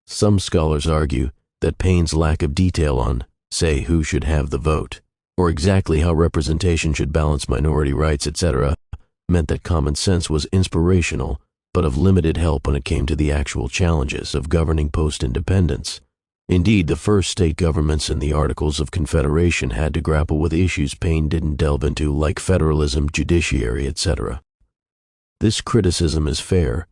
Some scholars argue that Paine's lack of detail on, say, who should have the vote, or exactly how representation should balance minority rights, etc., meant that common sense was inspirational, but of limited help when it came to the actual challenges of governing post-independence. Indeed, the first state governments and the Articles of Confederation had to grapple with issues Paine didn't delve into, like federalism, judiciary, etc. This criticism is fair.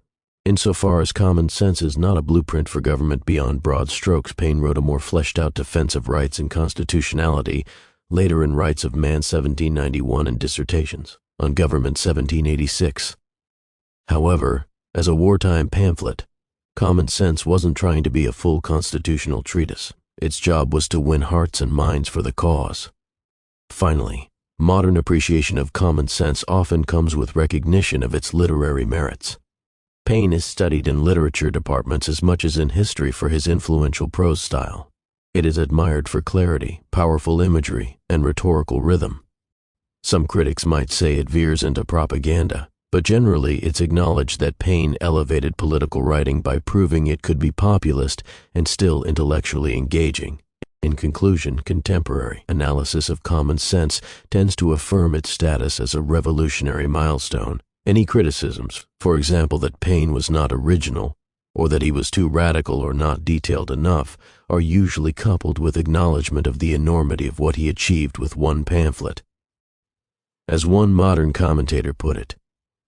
Insofar as common sense is not a blueprint for government beyond broad strokes, Paine wrote a more fleshed-out defense of rights and constitutionality, later in Rights of Man 1791 and Dissertations on Government 1786. However, as a wartime pamphlet, Common Sense wasn't trying to be a full constitutional treatise. Its job was to win hearts and minds for the cause. Finally, modern appreciation of common sense often comes with recognition of its literary merits. Paine is studied in literature departments as much as in history for his influential prose style. It is admired for clarity, powerful imagery, and rhetorical rhythm. Some critics might say it veers into propaganda, but generally it's acknowledged that Paine elevated political writing by proving it could be populist and still intellectually engaging. In conclusion, contemporary analysis of Common Sense tends to affirm its status as a revolutionary milestone. Any criticisms, for example, that Paine was not original, or that he was too radical or not detailed enough, are usually coupled with acknowledgement of the enormity of what he achieved with one pamphlet. As one modern commentator put it,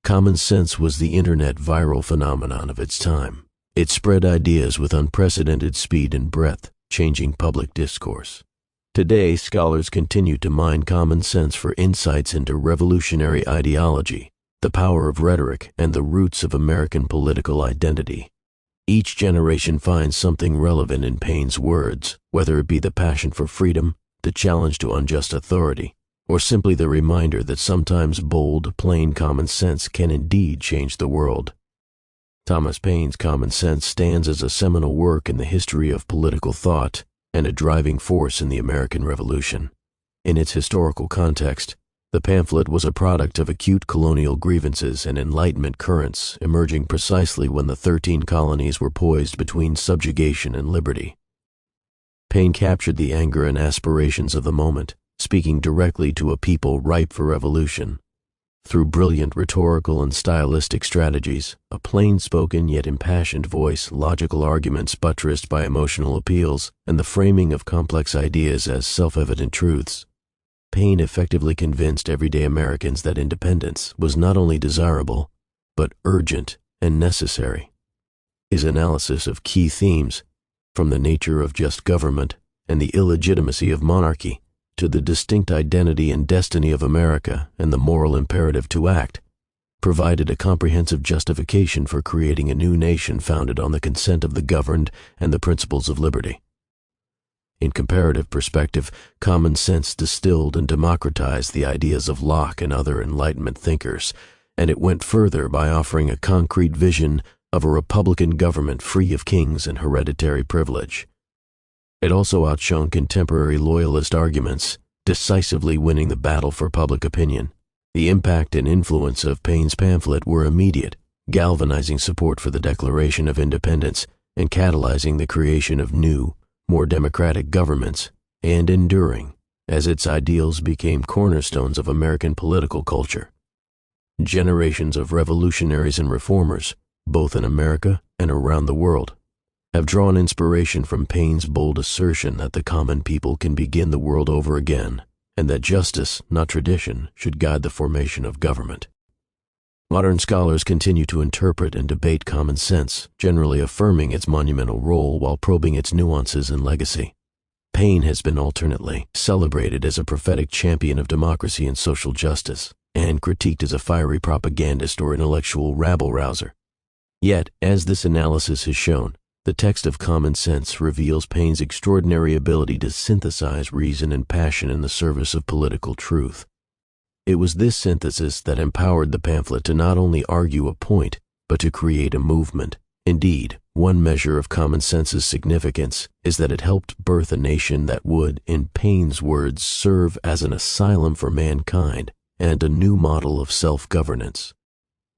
Common Sense was the internet viral phenomenon of its time. It spread ideas with unprecedented speed and breadth, changing public discourse. Today, scholars continue to mine Common Sense for insights into revolutionary ideology, the power of rhetoric, and the roots of American political identity. Each generation finds something relevant in Paine's words, whether it be the passion for freedom, the challenge to unjust authority, or simply the reminder that sometimes bold, plain common sense can indeed change the world. Thomas Paine's Common Sense stands as a seminal work in the history of political thought and a driving force in the American Revolution. In its historical context, the pamphlet was a product of acute colonial grievances and Enlightenment currents emerging precisely when the 13 colonies were poised between subjugation and liberty. Paine captured the anger and aspirations of the moment, speaking directly to a people ripe for revolution. Through brilliant rhetorical and stylistic strategies, a plain-spoken yet impassioned voice, logical arguments buttressed by emotional appeals, and the framing of complex ideas as self-evident truths, Paine effectively convinced everyday Americans that independence was not only desirable, but urgent and necessary. His analysis of key themes, from the nature of just government and the illegitimacy of monarchy, to the distinct identity and destiny of America and the moral imperative to act, provided a comprehensive justification for creating a new nation founded on the consent of the governed and the principles of liberty. In comparative perspective, Common Sense distilled and democratized the ideas of Locke and other Enlightenment thinkers, and it went further by offering a concrete vision of a republican government free of kings and hereditary privilege. It also outshone contemporary loyalist arguments, decisively winning the battle for public opinion. The impact and influence of Paine's pamphlet were immediate, galvanizing support for the Declaration of Independence and catalyzing the creation of new, more democratic governments, and enduring, as its ideals became cornerstones of American political culture. Generations of revolutionaries and reformers, both in America and around the world, have drawn inspiration from Paine's bold assertion that the common people can begin the world over again, and that justice, not tradition, should guide the formation of government. Modern scholars continue to interpret and debate common sense, generally affirming its monumental role while probing its nuances and legacy. Paine has been alternately celebrated as a prophetic champion of democracy and social justice, and critiqued as a fiery propagandist or intellectual rabble-rouser. Yet, as this analysis has shown, the text of Common Sense reveals Paine's extraordinary ability to synthesize reason and passion in the service of political truth. It was this synthesis that empowered the pamphlet to not only argue a point, but to create a movement. Indeed, one measure of Common Sense's significance is that it helped birth a nation that would, in Paine's words, serve as an asylum for mankind and a new model of self-governance.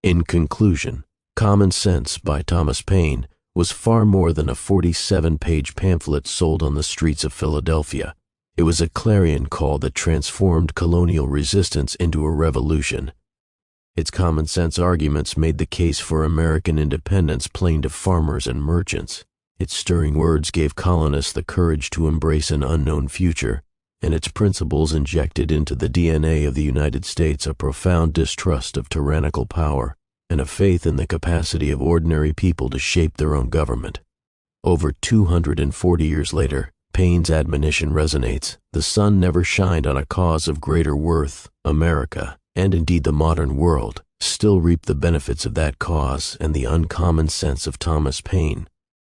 In conclusion, Common Sense by Thomas Paine was far more than a 47-page pamphlet sold on the streets of Philadelphia. It was a clarion call that transformed colonial resistance into a revolution. Its common sense arguments made the case for American independence plain to farmers and merchants. Its stirring words gave colonists the courage to embrace an unknown future, and its principles injected into the DNA of the United States a profound distrust of tyrannical power and a faith in the capacity of ordinary people to shape their own government. Over 240 years later, Paine's admonition resonates. The sun never shined on a cause of greater worth. America, and indeed the modern world, still reap the benefits of that cause and the uncommon sense of Thomas Paine.